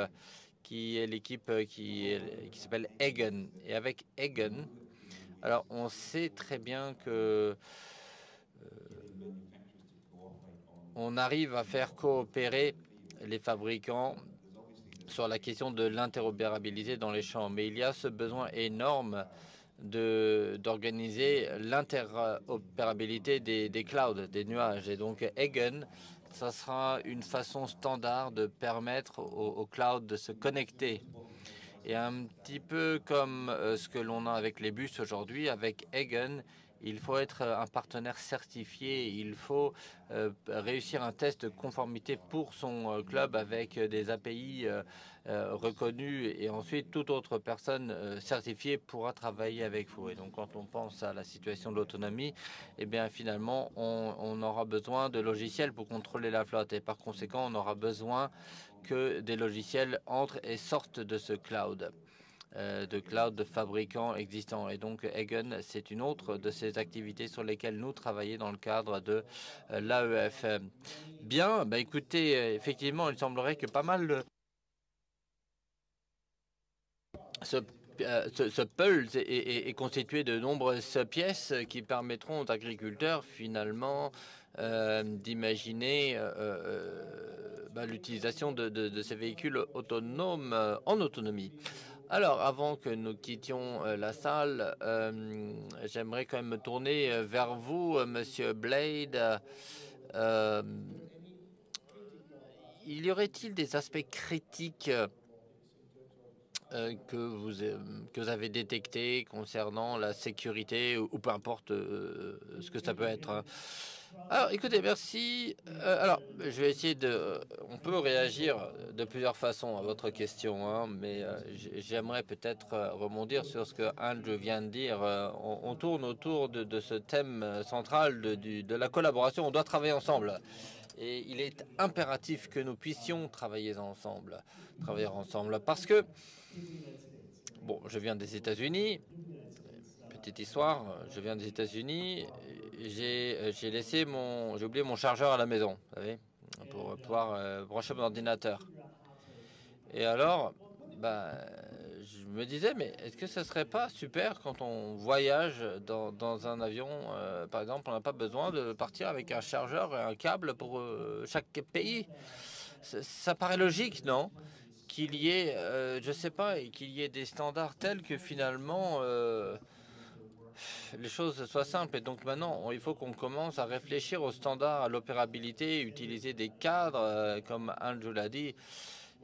Speaker 1: qui est l'équipe qui s'appelle Egan. Et avec Egan, alors on sait très bien que on arrive à faire coopérer les fabricants sur la question de l'interopérabilité dans les champs, mais il y a ce besoin énorme d'organiser l'interopérabilité des clouds, des nuages. Et donc Eigen, ça sera une façon standard de permettre aux clouds de se connecter. Et un petit peu comme ce que l'on a avec les bus aujourd'hui, avec Eigen, il faut être un partenaire certifié, il faut réussir un test de conformité pour son club avec des API reconnus, et ensuite toute autre personne certifiée pourra travailler avec vous. Et donc quand on pense à la situation de l'autonomie, eh bien finalement on aura besoin de logiciels pour contrôler la flotte, et par conséquent on aura besoin que des logiciels entrent et sortent de ce cloud. De fabricants existants. Et donc Eigen, c'est une autre de ces activités sur lesquelles nous travaillons dans le cadre de l'AEF. Bien, bah écoutez, effectivement, il semblerait que pas mal ce Pulse est constitué de nombreuses pièces qui permettront aux agriculteurs finalement d'imaginer l'utilisation de ces véhicules autonomes en autonomie. Alors, avant que nous quittions la salle, j'aimerais quand même me tourner vers vous, Monsieur Blade. Il y aurait-il des aspects critiques que vous avez détectés concernant la sécurité ou peu importe ce que ça peut être, hein. Alors, écoutez, merci. Alors, je vais essayer de... on peut réagir de plusieurs façons à votre question, hein, mais j'aimerais peut-être rebondir sur ce que Andrew vient de dire. On tourne autour de ce thème central de la collaboration. On doit travailler ensemble. Et il est impératif que nous puissions travailler ensemble. Parce que, bon, je viens des États-Unis. Petite histoire, je viens des États-Unis. J'ai oublié mon chargeur à la maison, vous savez, pour pouvoir brancher mon ordinateur. Et alors, je me disais, mais est-ce que ce serait pas super quand on voyage dans un avion, par exemple, on n'a pas besoin de partir avec un chargeur et un câble pour chaque pays. Ça paraît logique, non? Qu'il y ait, je sais pas, qu'il y ait des standards tels que finalement les choses soient simples. Et donc maintenant, il faut qu'on commence à réfléchir aux standards, à l'opérabilité, utiliser des cadres, comme Andrew l'a dit,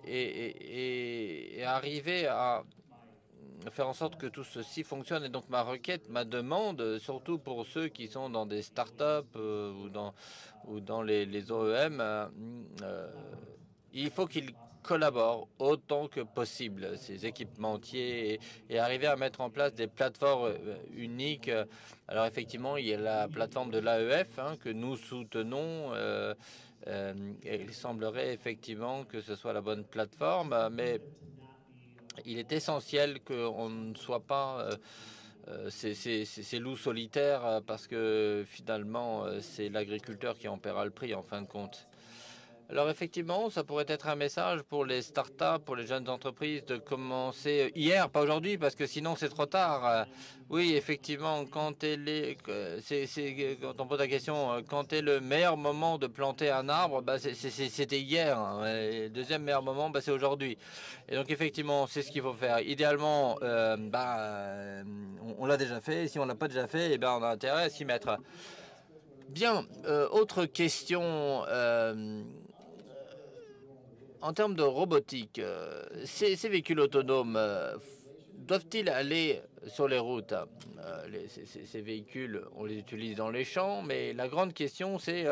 Speaker 1: et arriver à faire en sorte que tout ceci fonctionne. Et donc ma requête, ma demande, surtout pour ceux qui sont dans des startups ou dans les OEM, il faut qu'ils collaborent autant que possible, ces équipementiers, et arriver à mettre en place des plateformes uniques. Alors effectivement, il y a la plateforme de l'AEF que nous soutenons. Et il semblerait effectivement que ce soit la bonne plateforme, mais il est essentiel qu'on ne soit pas ces loups solitaires, parce que finalement, c'est l'agriculteur qui en paiera le prix en fin de compte. Alors effectivement, ça pourrait être un message pour les startups, pour les jeunes entreprises, de commencer hier, pas aujourd'hui, parce que sinon c'est trop tard. Oui, effectivement, quand on pose la question, quand est le meilleur moment de planter un arbre, c'était hier. Et le deuxième meilleur moment, c'est aujourd'hui. Et donc effectivement, c'est ce qu'il faut faire. Idéalement, on l'a déjà fait. Et si on l'a pas déjà fait, eh on a intérêt à s'y mettre. Bien, autre question. En termes de robotique, ces véhicules autonomes doivent-ils aller sur les routes? Ces véhicules, on les utilise dans les champs, mais la grande question, c'est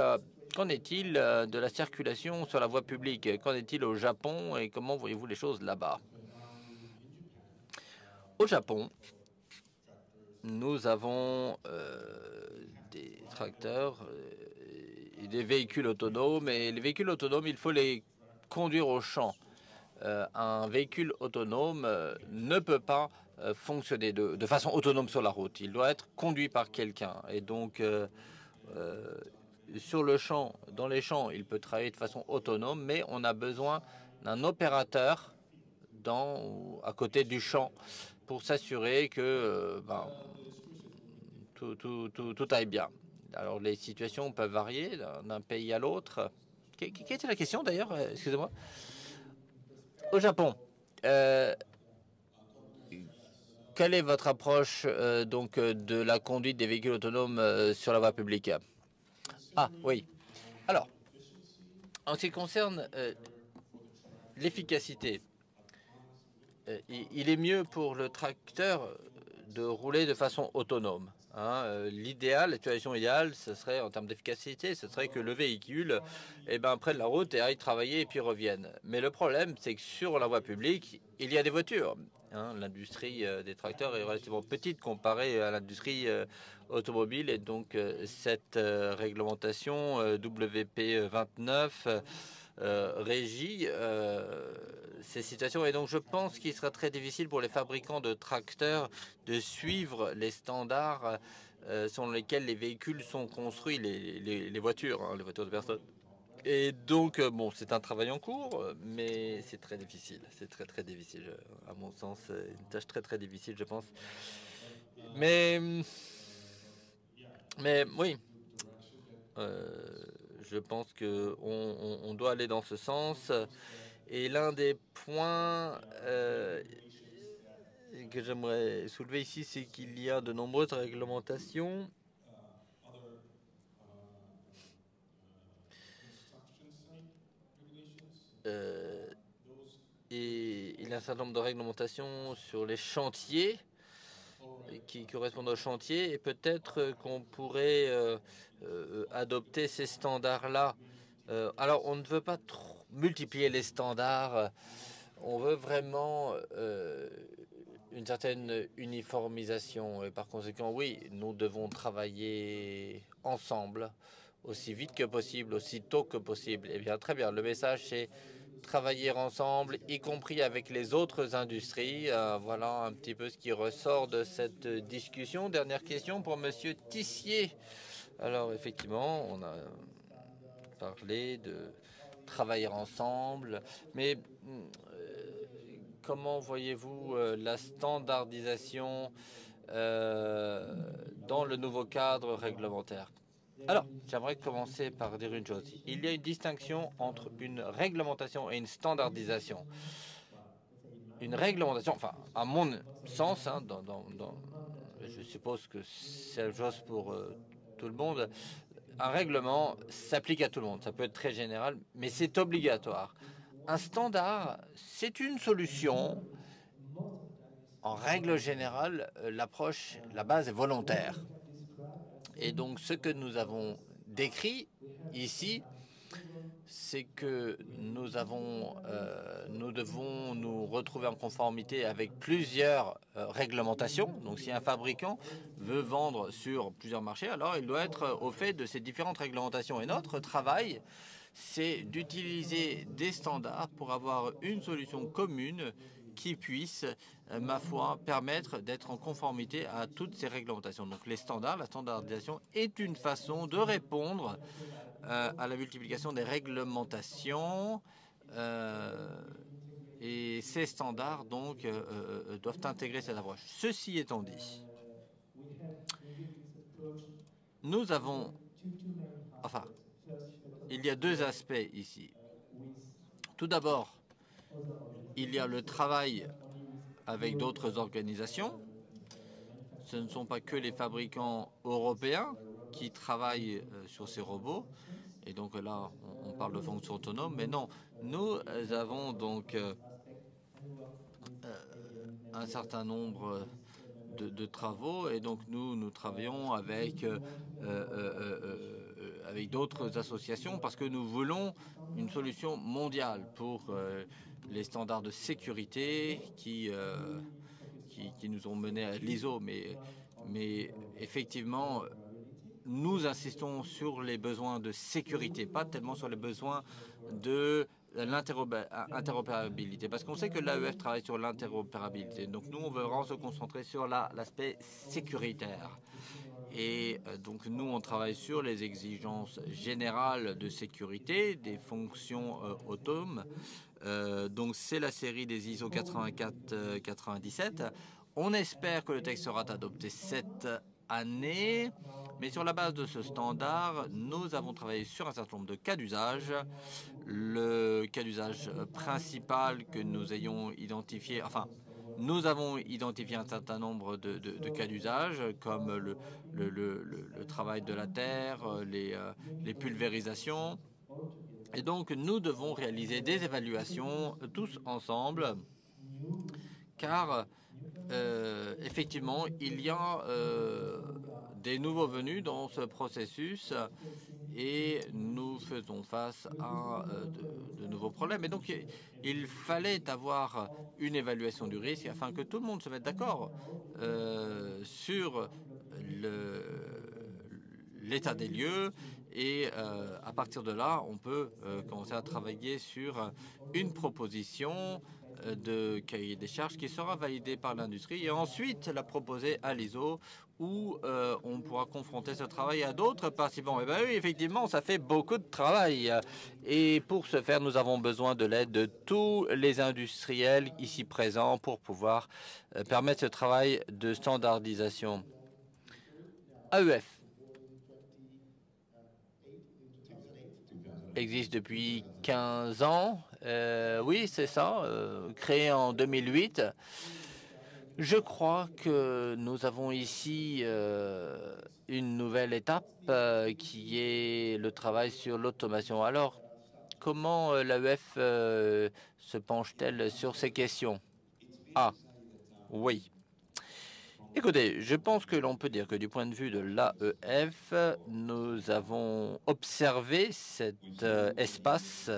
Speaker 1: qu'en est-il de la circulation sur la voie publique? Qu'en est-il au Japon et comment voyez-vous les choses là-bas? Au Japon, nous avons des tracteurs et des véhicules autonomes. Et les véhicules autonomes, il faut les conduire au champ. Un véhicule autonome ne peut pas fonctionner de façon autonome sur la route. Il doit être conduit par quelqu'un. Et donc, sur le champ, dans les champs, il peut travailler de façon autonome, mais on a besoin d'un opérateur à côté du champ pour s'assurer que tout aille bien. Alors, les situations peuvent varier d'un pays à l'autre. Quelle était la question d'ailleurs? Excusez-moi. Au Japon, quelle est votre approche de la conduite des véhicules autonomes sur la voie publique? Ah oui. Alors, en ce qui concerne l'efficacité, il est mieux pour le tracteur de rouler de façon autonome. L'idéal, la situation idéale, ce serait en termes d'efficacité, ce serait que le véhicule prenne la route et aille travailler et puis revienne. Mais le problème, c'est que sur la voie publique, il y a des voitures. L'industrie des tracteurs est relativement petite comparée à l'industrie automobile et donc cette réglementation WP29 régit ces situations. Et donc je pense qu'il sera très difficile pour les fabricants de tracteurs de suivre les standards selon lesquels les véhicules sont construits, les voitures, les voitures de personnes. Et donc, bon, c'est un travail en cours, mais c'est très difficile. C'est très, très difficile, à mon sens. Une tâche très, très difficile, je pense. Mais oui, je pense qu'on doit aller dans ce sens. Et l'un des points que j'aimerais soulever ici, c'est qu'il y a de nombreuses réglementations et il y a un certain nombre de réglementations sur les chantiers qui correspondent aux chantiers et peut-être qu'on pourrait adopter ces standards-là. Alors, on ne veut pas trop multiplier les standards, on veut vraiment une certaine uniformisation. Et par conséquent, oui, nous devons travailler ensemble aussi vite que possible, aussi tôt que possible. Eh bien, très bien, le message c'est travailler ensemble, y compris avec les autres industries. Voilà un petit peu ce qui ressort de cette discussion. Dernière question pour Monsieur Tissier. Alors, effectivement, on a parlé de travailler ensemble, mais comment voyez-vous la standardisation dans le nouveau cadre réglementaire? Alors, j'aimerais commencer par dire une chose. Il y a une distinction entre une réglementation et une standardisation. Une réglementation, enfin, à mon sens, je suppose que c'est la chose pour tout le monde, un règlement s'applique à tout le monde. Ça peut être très général, mais c'est obligatoire. Un standard, c'est une solution. En règle générale, l'approche, la base est volontaire. Et donc, ce que nous avons décrit ici, c'est que nous devons nous retrouver en conformité avec plusieurs réglementations. Donc, si un fabricant veut vendre sur plusieurs marchés, alors il doit être au fait de ces différentes réglementations. Et notre travail, c'est d'utiliser des standards pour avoir une solution commune qui puisse, ma foi, permettre d'être en conformité à toutes ces réglementations. Donc les standards, la standardisation est une façon de répondre à la multiplication des réglementations et ces standards donc doivent intégrer cette approche. Ceci étant dit, nous avons, enfin, il y a deux aspects ici. Tout d'abord, il y a le travail avec d'autres organisations. Ce ne sont pas que les fabricants européens qui travaillent sur ces robots. Et donc là, on parle de fonction autonome. Mais non, nous avons donc un certain nombre de travaux. Et donc nous travaillons avec d'autres associations parce que nous voulons une solution mondiale pour les standards de sécurité qui nous ont menés à l'ISO. Mais effectivement, nous insistons sur les besoins de sécurité, pas tellement sur les besoins de l'interopérabilité, parce qu'on sait que l'AEF travaille sur l'interopérabilité. Donc nous, on veut vraiment se concentrer sur l'aspect sécuritaire. Et donc nous, on travaille sur les exigences générales de sécurité des fonctions autonomes. Donc c'est la série des ISO 84-97. On espère que le texte sera adopté cette année, Mais sur la base de ce standard, nous avons travaillé sur un certain nombre de cas d'usage. Le cas d'usage principal que nous ayons identifié, enfin, nous avons identifié un certain nombre de cas d'usage, comme le travail de la terre, les pulvérisations. Et donc, nous devons réaliser des évaluations tous ensemble, car effectivement, il y a des nouveaux venus dans ce processus et nous faisons face à de nouveaux problèmes. Et donc, il fallait avoir une évaluation du risque afin que tout le monde se mette d'accord sur l'état des lieux. Et à partir de là, on peut commencer à travailler sur une proposition de cahier des charges qui sera validé par l'industrie et ensuite la proposer à l'ISO où on pourra confronter ce travail à d'autres participants. Et bien oui, effectivement, ça fait beaucoup de travail. Et pour ce faire, nous avons besoin de l'aide de tous les industriels ici présents pour pouvoir permettre ce travail de standardisation. AEF existe depuis 15 ans. Oui, c'est ça, créé en 2008. Je crois que nous avons ici une nouvelle étape qui est le travail sur l'automation. Alors, comment l'AEF se penche-t-elle sur ces questions? Ah, oui. Écoutez, je pense que l'on peut dire que du point de vue de l'AEF, nous avons observé cet espace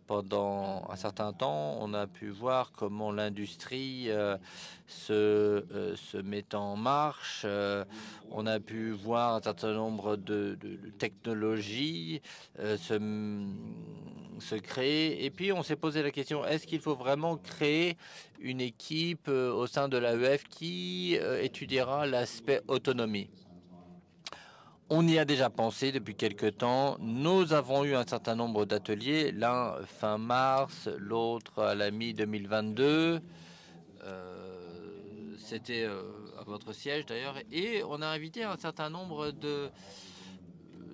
Speaker 1: pendant un certain temps. On a pu voir comment l'industrie se met en marche. On a pu voir un certain nombre de technologies se créer. Et puis, on s'est posé la question, est-ce qu'il faut vraiment créer une équipe au sein de l'AEF qui étudiera l'aspect autonomie? On y a déjà pensé depuis quelque temps. Nous avons eu un certain nombre d'ateliers, l'un fin mars, l'autre à la mi-2022. C'était à votre siège d'ailleurs. Et on a invité un certain nombre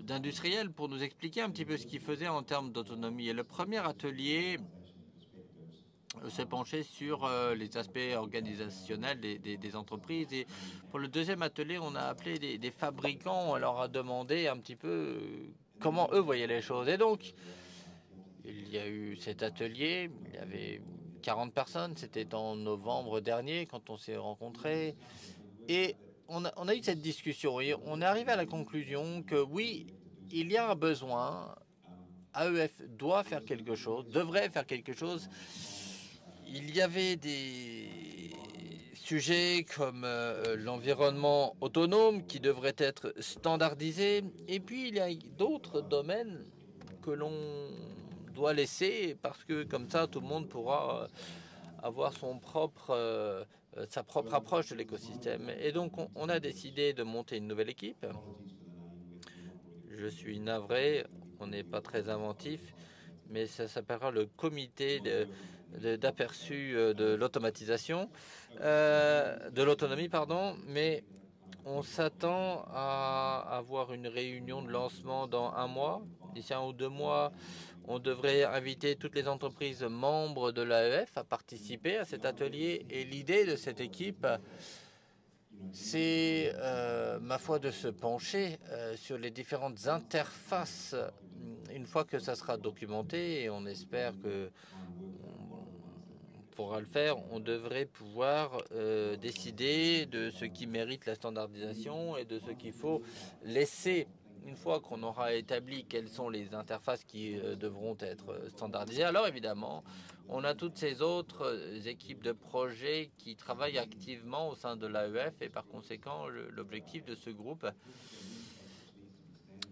Speaker 1: d'industriels pour nous expliquer un petit peu ce qu'ils faisaient en termes d'autonomie. Et le premier atelier s'est penché sur les aspects organisationnels des entreprises. Et pour le deuxième atelier, on a appelé des fabricants. On leur a demandé un petit peu comment eux voyaient les choses. Et donc, il y a eu cet atelier. Il y avait 40 personnes. C'était en novembre dernier quand on s'est rencontrés. Et on a eu cette discussion. Et on est arrivé à la conclusion que oui, il y a un besoin. AEF doit faire quelque chose, devrait faire quelque chose. Il y avait des sujets comme l'environnement autonome qui devrait être standardisé. Et puis, il y a d'autres domaines que l'on doit laisser parce que comme ça, tout le monde pourra avoir sa propre approche de l'écosystème. Et donc, on a décidé de monter une nouvelle équipe. Je suis navré, on n'est pas très inventif, mais ça s'appellera le comité d'aperçu de l'automatisation, de l'autonomie, pardon, mais on s'attend à avoir une réunion de lancement dans un mois. D'ici 1 ou 2 mois, on devrait inviter toutes les entreprises membres de l'AEF à participer à cet atelier. Et l'idée de cette équipe, c'est, ma foi, de se pencher sur les différentes interfaces. Une fois que ça sera documenté, et on espère que pourra le faire, on devrait pouvoir décider de ce qui mérite la standardisation et de ce qu'il faut laisser. Une fois qu'on aura établi quelles sont les interfaces qui devront être standardisées, alors évidemment, on a toutes ces autres équipes de projet qui travaillent activement au sein de l'AEF et par conséquent, l'objectif de ce groupe,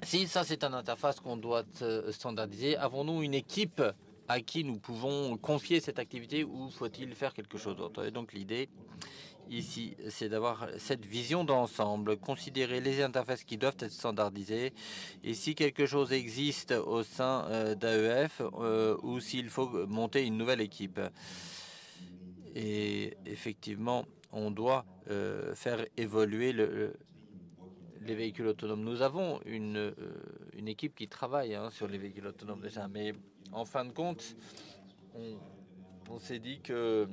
Speaker 1: si ça c'est une interface qu'on doit standardiser, avons-nous une équipe à qui nous pouvons confier cette activité ou faut-il faire quelque chose d'autre? Et donc l'idée ici, c'est d'avoir cette vision d'ensemble, considérer les interfaces qui doivent être standardisées et si quelque chose existe au sein d'AEF ou s'il faut monter une nouvelle équipe. Et effectivement, on doit faire évoluer les véhicules autonomes. Nous avons une équipe qui travaille sur les véhicules autonomes déjà, mais en fin de compte, on s'est dit que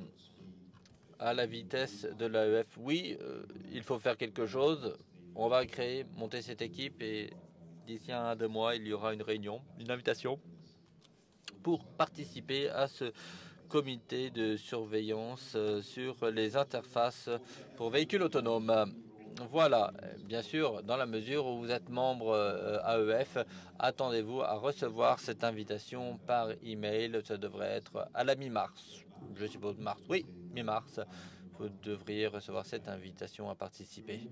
Speaker 1: à la vitesse de l'AEF, oui, il faut faire quelque chose. On va monter cette équipe et d'ici 1 à 2 mois, il y aura une réunion, une invitation pour participer à ce comité de surveillance sur les interfaces pour véhicules autonomes. Voilà, bien sûr, dans la mesure où vous êtes membre AEF, attendez-vous à recevoir cette invitation par email. Ça devrait être à la mi-mars, je suppose mars. Oui, mi-mars, vous devriez recevoir cette invitation à participer.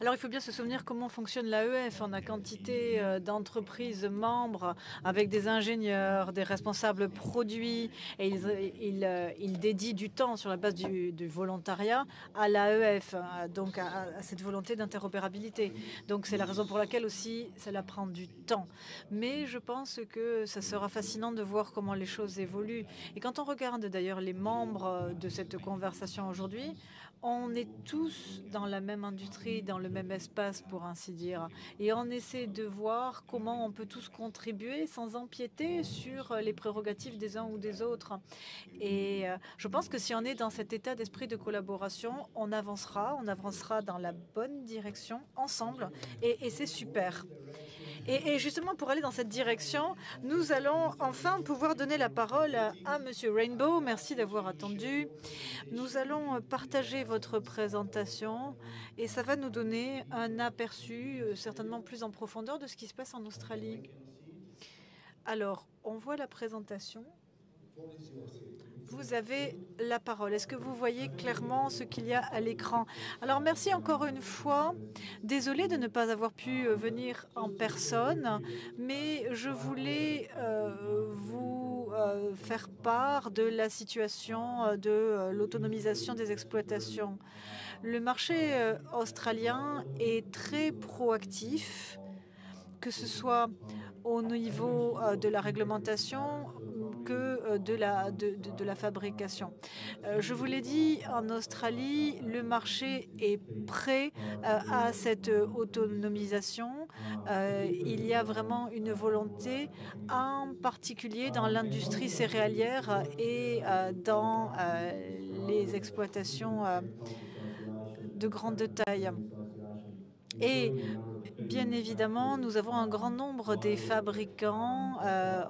Speaker 2: Alors, il faut bien se souvenir comment fonctionne l'AEF. On a quantité d'entreprises membres avec des ingénieurs, des responsables produits, et ils dédient du temps sur la base du volontariat à l'AEF, donc à cette volonté d'interopérabilité. Donc, c'est la raison pour laquelle aussi cela prend du temps. Mais je pense que ça sera fascinant de voir comment les choses évoluent. Et quand on regarde d'ailleurs les membres de cette conversation aujourd'hui, on est tous dans la même industrie, dans le même espace, pour ainsi dire. Et on essaie de voir comment on peut tous contribuer sans empiéter sur les prérogatives des uns ou des autres. Et je pense que si on est dans cet état d'esprit de collaboration, on avancera dans la bonne direction ensemble. Et c'est super. Et justement, pour aller dans cette direction, nous allons enfin pouvoir donner la parole à Monsieur Rainbow. Merci d'avoir attendu. Nous allons partager votre présentation et ça va nous donner un aperçu certainement plus en profondeur de ce qui se passe en Australie. Alors, on voit la présentation. Vous avez la parole. Est-ce que vous voyez clairement ce qu'il y a à l'écran? Alors, merci encore une fois. Désolée de ne pas avoir pu venir en personne, mais je voulais vous faire part de la situation de l'autonomisation des exploitations. Le marché australien est très proactif, que ce soit au niveau de la réglementation que de la fabrication. Je vous l'ai dit, en Australie, le marché est prêt à cette autonomisation. Il y a vraiment une volonté, en particulier dans l'industrie céréalière et dans les exploitations de grande taille. Et bien évidemment, nous avons un grand nombre des fabricants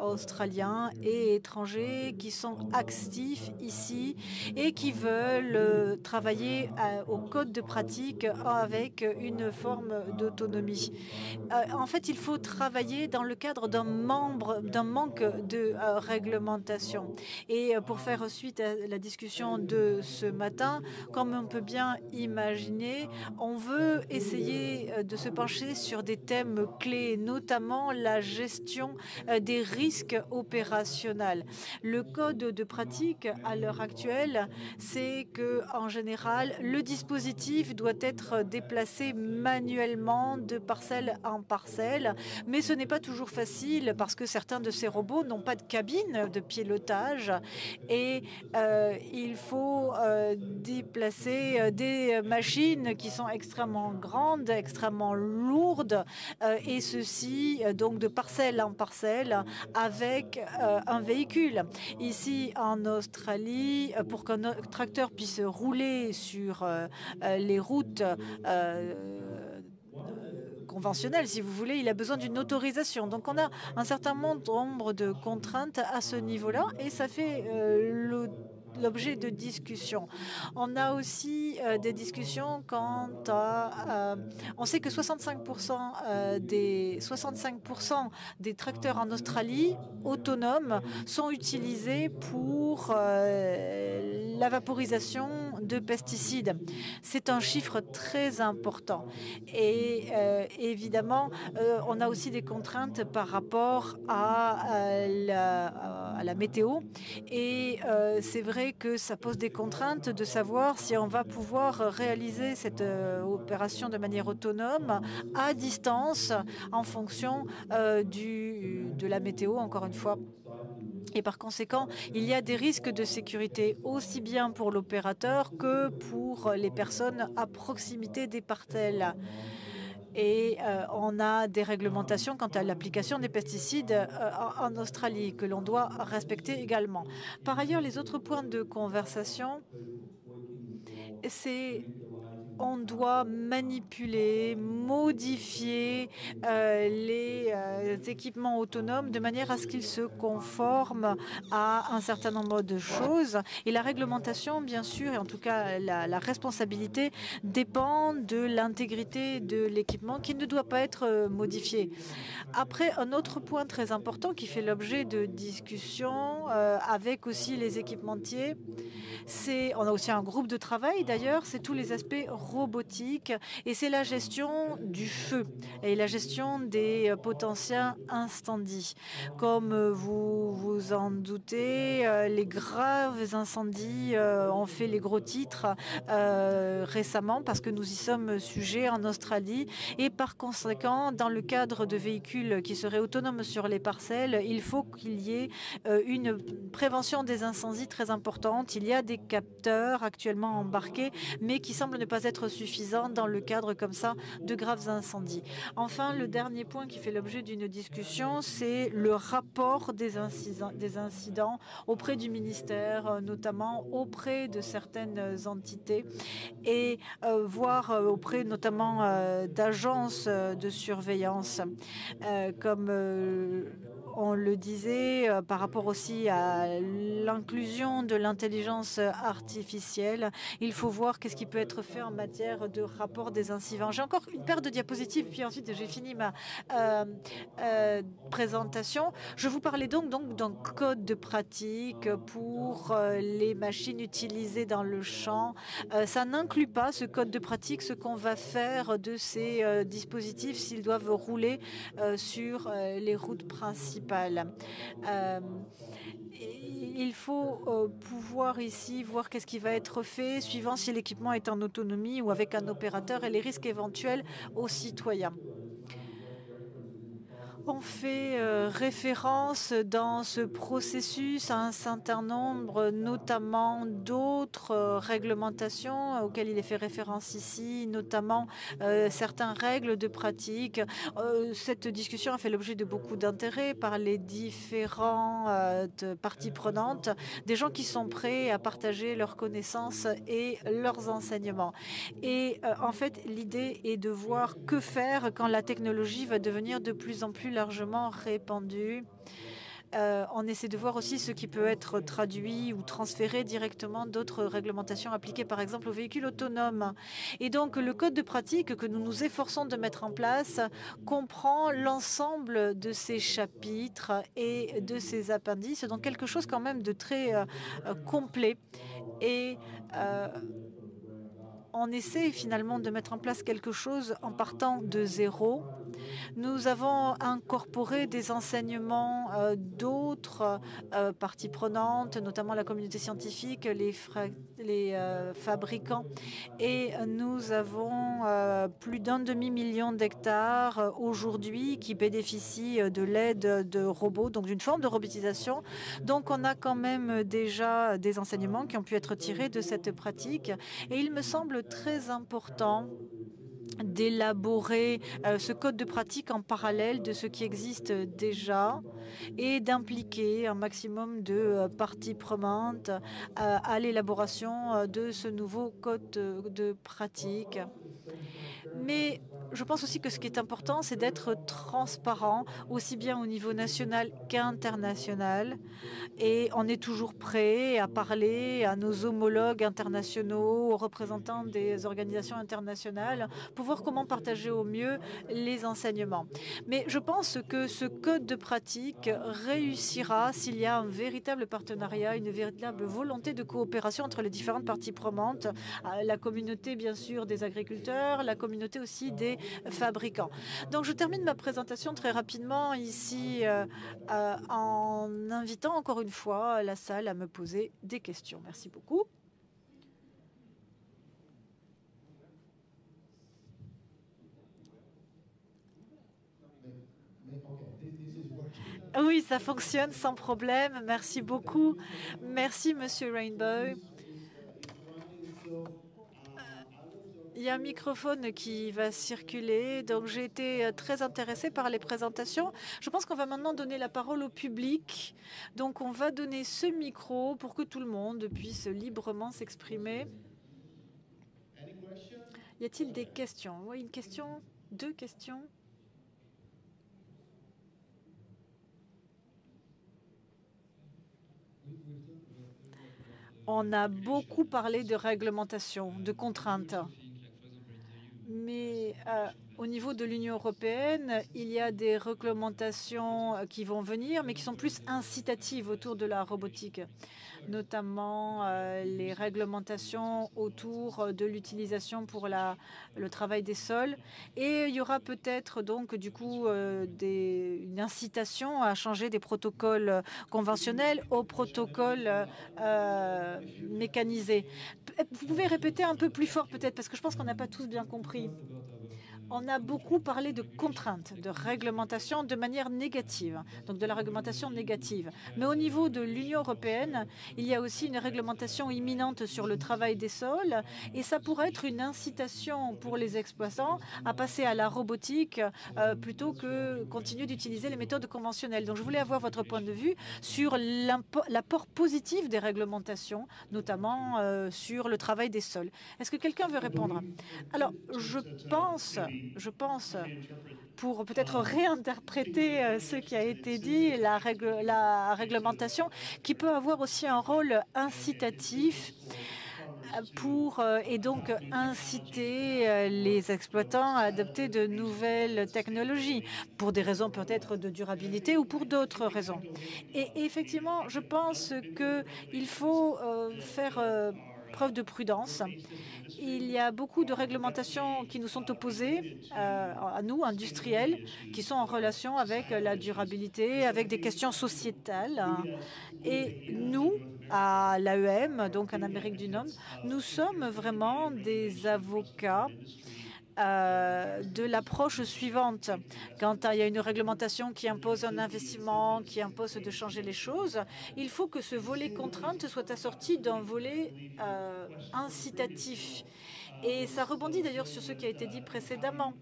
Speaker 2: australiens et étrangers qui sont actifs ici et qui veulent travailler au code de pratique avec une forme d'autonomie. En fait, il faut travailler dans le cadre d'un manque de réglementation. Et pour faire suite à la discussion de ce matin, comme on peut bien imaginer, on veut essayer de se pencher sur des thèmes clés, notamment la gestion des risques opérationnels. Le code de pratique à l'heure actuelle, c'est que en général, le dispositif doit être déplacé manuellement de parcelle en parcelle, mais ce n'est pas toujours facile parce que certains de ces robots n'ont pas de cabine de pilotage et il faut déplacer des machines qui sont extrêmement grandes, extrêmement lourdes, et ceci donc de parcelle en parcelle avec un véhicule. Ici en Australie, pour qu'un tracteur puisse rouler sur les routes conventionnelles, si vous voulez, il a besoin d'une autorisation. Donc on a un certain nombre de contraintes à ce niveau-là et ça fait l'objet de discussions. On a aussi des discussions quant à... on sait que 65% des tracteurs en Australie autonomes sont utilisés pour la vaporisation de pesticides. C'est un chiffre très important. Et évidemment, on a aussi des contraintes par rapport à la météo. Et c'est vrai que ça pose des contraintes de savoir si on va pouvoir réaliser cette opération de manière autonome à distance en fonction de la météo, encore une fois. Et par conséquent, il y a des risques de sécurité aussi bien pour l'opérateur que pour les personnes à proximité des parcelles. Et on a des réglementations quant à l'application des pesticides en Australie que l'on doit respecter également. Par ailleurs, les autres points de conversation, c'est on doit manipuler, modifier les équipements autonomes de manière à ce qu'ils se conforment à un certain nombre de choses. Et la réglementation, bien sûr, et en tout cas la responsabilité, dépend de l'intégrité de l'équipement qui ne doit pas être modifié. Après, un autre point très important qui fait l'objet de discussions avec aussi les équipementiers, on a aussi un groupe de travail d'ailleurs, c'est tous les aspects robotiques et c'est la gestion du feu et la gestion des potentiels incendies. Comme vous vous en doutez, les graves incendies ont fait les gros titres récemment parce que nous y sommes sujets en Australie et par conséquent, dans le cadre de véhicules qui seraient autonomes sur les parcelles, il faut qu'il y ait une prévention des incendies très importante. Il y a des capteurs actuellement embarqués, mais qui semblent ne pas être suffisants dans le cadre comme ça de graves incendies. Enfin, le dernier point qui fait l'objet d'une discussion, c'est le rapport des incidents auprès du ministère, notamment auprès de certaines entités et voire auprès notamment d'agences de surveillance comme on le disait, par rapport aussi à l'inclusion de l'intelligence artificielle, il faut voir qu'est-ce qui peut être fait en matière de rapport des incidents. J'ai encore une paire de diapositives, puis ensuite j'ai fini ma présentation. Je vous parlais donc d'un code de pratique pour les machines utilisées dans le champ. Ça n'inclut pas ce code de pratique ce qu'on va faire de ces dispositifs s'ils doivent rouler sur les routes principales. Il faut pouvoir ici voir qu'est-ce qui va être fait suivant si l'équipement est en autonomie ou avec un opérateur et les risques éventuels aux citoyens. On fait référence dans ce processus à un certain nombre, notamment d'autres réglementations auxquelles il est fait référence ici, notamment certaines règles de pratique. Cette discussion a fait l'objet de beaucoup d'intérêt par les différentes parties prenantes, des gens qui sont prêts à partager leurs connaissances et leurs enseignements. Et en fait, l'idée est de voir que faire quand la technologie va devenir de plus en plus largement répandue. On essaie de voir aussi ce qui peut être traduit ou transféré directement d'autres réglementations appliquées, par exemple, aux véhicules autonomes. Et donc, le code de pratique que nous nous efforçons de mettre en place comprend l'ensemble de ces chapitres et de ces appendices, donc quelque chose quand même de très complet. Et on essaie finalement de mettre en place quelque chose en partant de zéro. Nous avons incorporé des enseignements d'autres parties prenantes, notamment la communauté scientifique, les fabricants. Et nous avons plus d'un demi-million d'hectares aujourd'hui qui bénéficient de l'aide de robots, donc d'une forme de robotisation. Donc on a quand même déjà des enseignements qui ont pu être tirés de cette pratique. Et il me semble très important d'élaborer ce code de pratique en parallèle de ce qui existe déjà et d'impliquer un maximum de parties prenantes à l'élaboration de ce nouveau code de pratique. Mais je pense aussi que ce qui est important, c'est d'être transparent, aussi bien au niveau national qu'international. Et on est toujours prêt à parler à nos homologues internationaux, aux représentants des organisations internationales, pour voir comment partager au mieux les enseignements. Mais je pense que ce code de pratique réussira s'il y a un véritable partenariat, une véritable volonté de coopération entre les différentes parties prenantes, la communauté bien sûr des agriculteurs, la communauté aussi des fabricants. Donc je termine ma présentation très rapidement ici en invitant encore une fois la salle à me poser des questions. Merci beaucoup. Oui, ça fonctionne sans problème. Merci beaucoup. Merci, Monsieur Rainbow. Il y a un microphone qui va circuler, donc j'ai été très intéressée par les présentations. Je pense qu'on va maintenant donner la parole au public. Donc on va donner ce micro pour que tout le monde puisse librement s'exprimer. Y a-t-il des questions? Oui, une question, deux questions. On a beaucoup parlé de réglementation, de contraintes. Mais au niveau de l'Union européenne, il y a des réglementations qui vont venir, mais qui sont plus incitatives autour de la robotique, notamment les réglementations autour de l'utilisation pour le travail des sols. Et il y aura peut-être donc du coup une incitation à changer des protocoles conventionnels aux protocoles mécanisés. Vous pouvez répéter un peu plus fort peut-être, parce que je pense qu'on n'a pas tous bien compris. On a beaucoup parlé de contraintes, de réglementation de manière négative, donc de la réglementation négative. Mais au niveau de l'Union européenne, il y a aussi une réglementation imminente sur le travail des sols et ça pourrait être une incitation pour les exploitants à passer à la robotique plutôt que continuer d'utiliser les méthodes conventionnelles. Donc je voulais avoir votre point de vue sur l'apport positif des réglementations, notamment sur le travail des sols. Est-ce que quelqu'un veut répondre? Alors, je pense, pour peut-être réinterpréter ce qui a été dit, la réglementation qui peut avoir aussi un rôle incitatif pour et donc inciter les exploitants à adopter de nouvelles technologies pour des raisons peut-être de durabilité ou pour d'autres raisons. Et effectivement, je pense qu'il faut faire preuve de prudence. Il y a beaucoup de réglementations qui nous sont opposées, à nous, industriels, qui sont en relation avec la durabilité, avec des questions sociétales. Et nous, à l'AEM, donc en Amérique du Nord, nous sommes vraiment des avocats de l'approche suivante. Quand il y a une réglementation qui impose un investissement, qui impose de changer les choses, il faut que ce volet contrainte soit assorti d'un volet incitatif. Et ça rebondit d'ailleurs sur ce qui a été dit précédemment.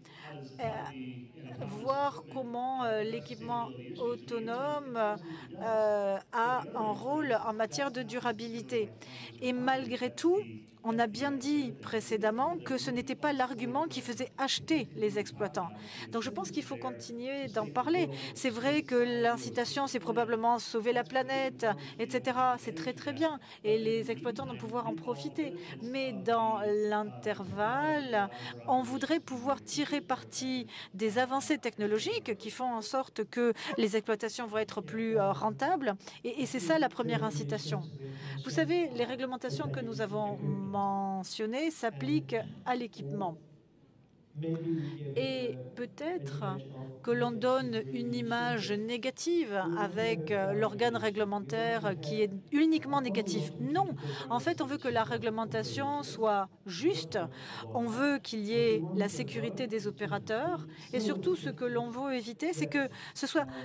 Speaker 2: Voir comment l'équipement autonome a un rôle en matière de durabilité. Et malgré tout, on a bien dit précédemment que ce n'était pas l'argument qui faisait acheter les exploitants. Donc je pense qu'il faut continuer d'en parler. C'est vrai que l'incitation, c'est probablement sauver la planète, etc. C'est très très bien et les exploitants doivent pouvoir en profiter. Mais dans l'intervalle, on voudrait pouvoir tirer parti des avancées technologiques qui font en sorte que les exploitations vont être plus rentables. Et c'est ça la première incitation. Vous savez, les réglementations que nous avons mentionnées s'appliquent à l'équipement. Et peut-être que l'on donne une image négative avec l'organe réglementaire qui est uniquement négatif. Non, en fait, on veut que la réglementation soit juste. On veut qu'il y ait la sécurité des opérateurs. Et surtout, ce que l'on veut éviter, c'est que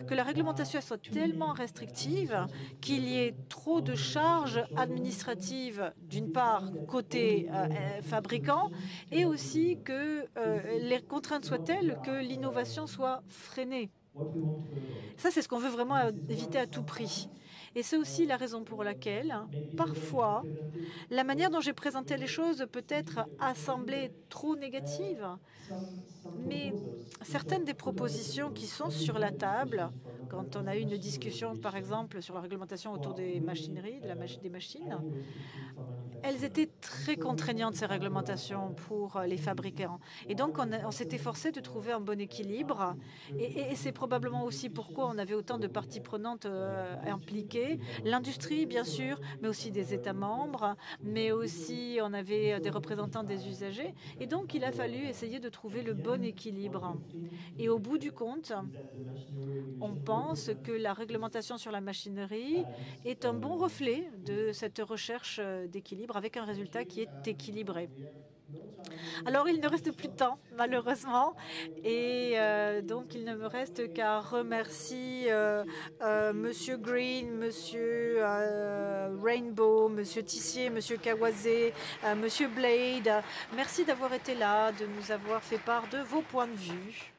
Speaker 2: la réglementation soit tellement restrictive qu'il y ait trop de charges administratives, d'une part, côté fabricant, et aussi que les contraintes soient telles que l'innovation soit freinée. Ça, c'est ce qu'on veut vraiment éviter à tout prix. Et c'est aussi la raison pour laquelle, parfois, la manière dont j'ai présenté les choses peut être semblée trop négative. Mais certaines des propositions qui sont sur la table, quand on a eu une discussion, par exemple, sur la réglementation autour des machineries, des machines, elles étaient très contraignantes, ces réglementations, pour les fabricants. Et donc, on s'est efforcé de trouver un bon équilibre. Et c'est probablement aussi pourquoi on avait autant de parties prenantes impliquées. L'industrie, bien sûr, mais aussi des États membres, mais aussi on avait des représentants des usagers. Et donc, il a fallu essayer de trouver le bon équilibre. Et au bout du compte, on pense que la réglementation sur la machinerie est un bon reflet de cette recherche d'équilibre avec un résultat qui est équilibré. Alors, il ne reste plus de temps, malheureusement. Et donc, il ne me reste qu'à remercier Monsieur Green, Monsieur Rainbow, Monsieur Tissier, Monsieur Kawase, Monsieur Blade. Merci d'avoir été là, de nous avoir fait part de vos points de vue.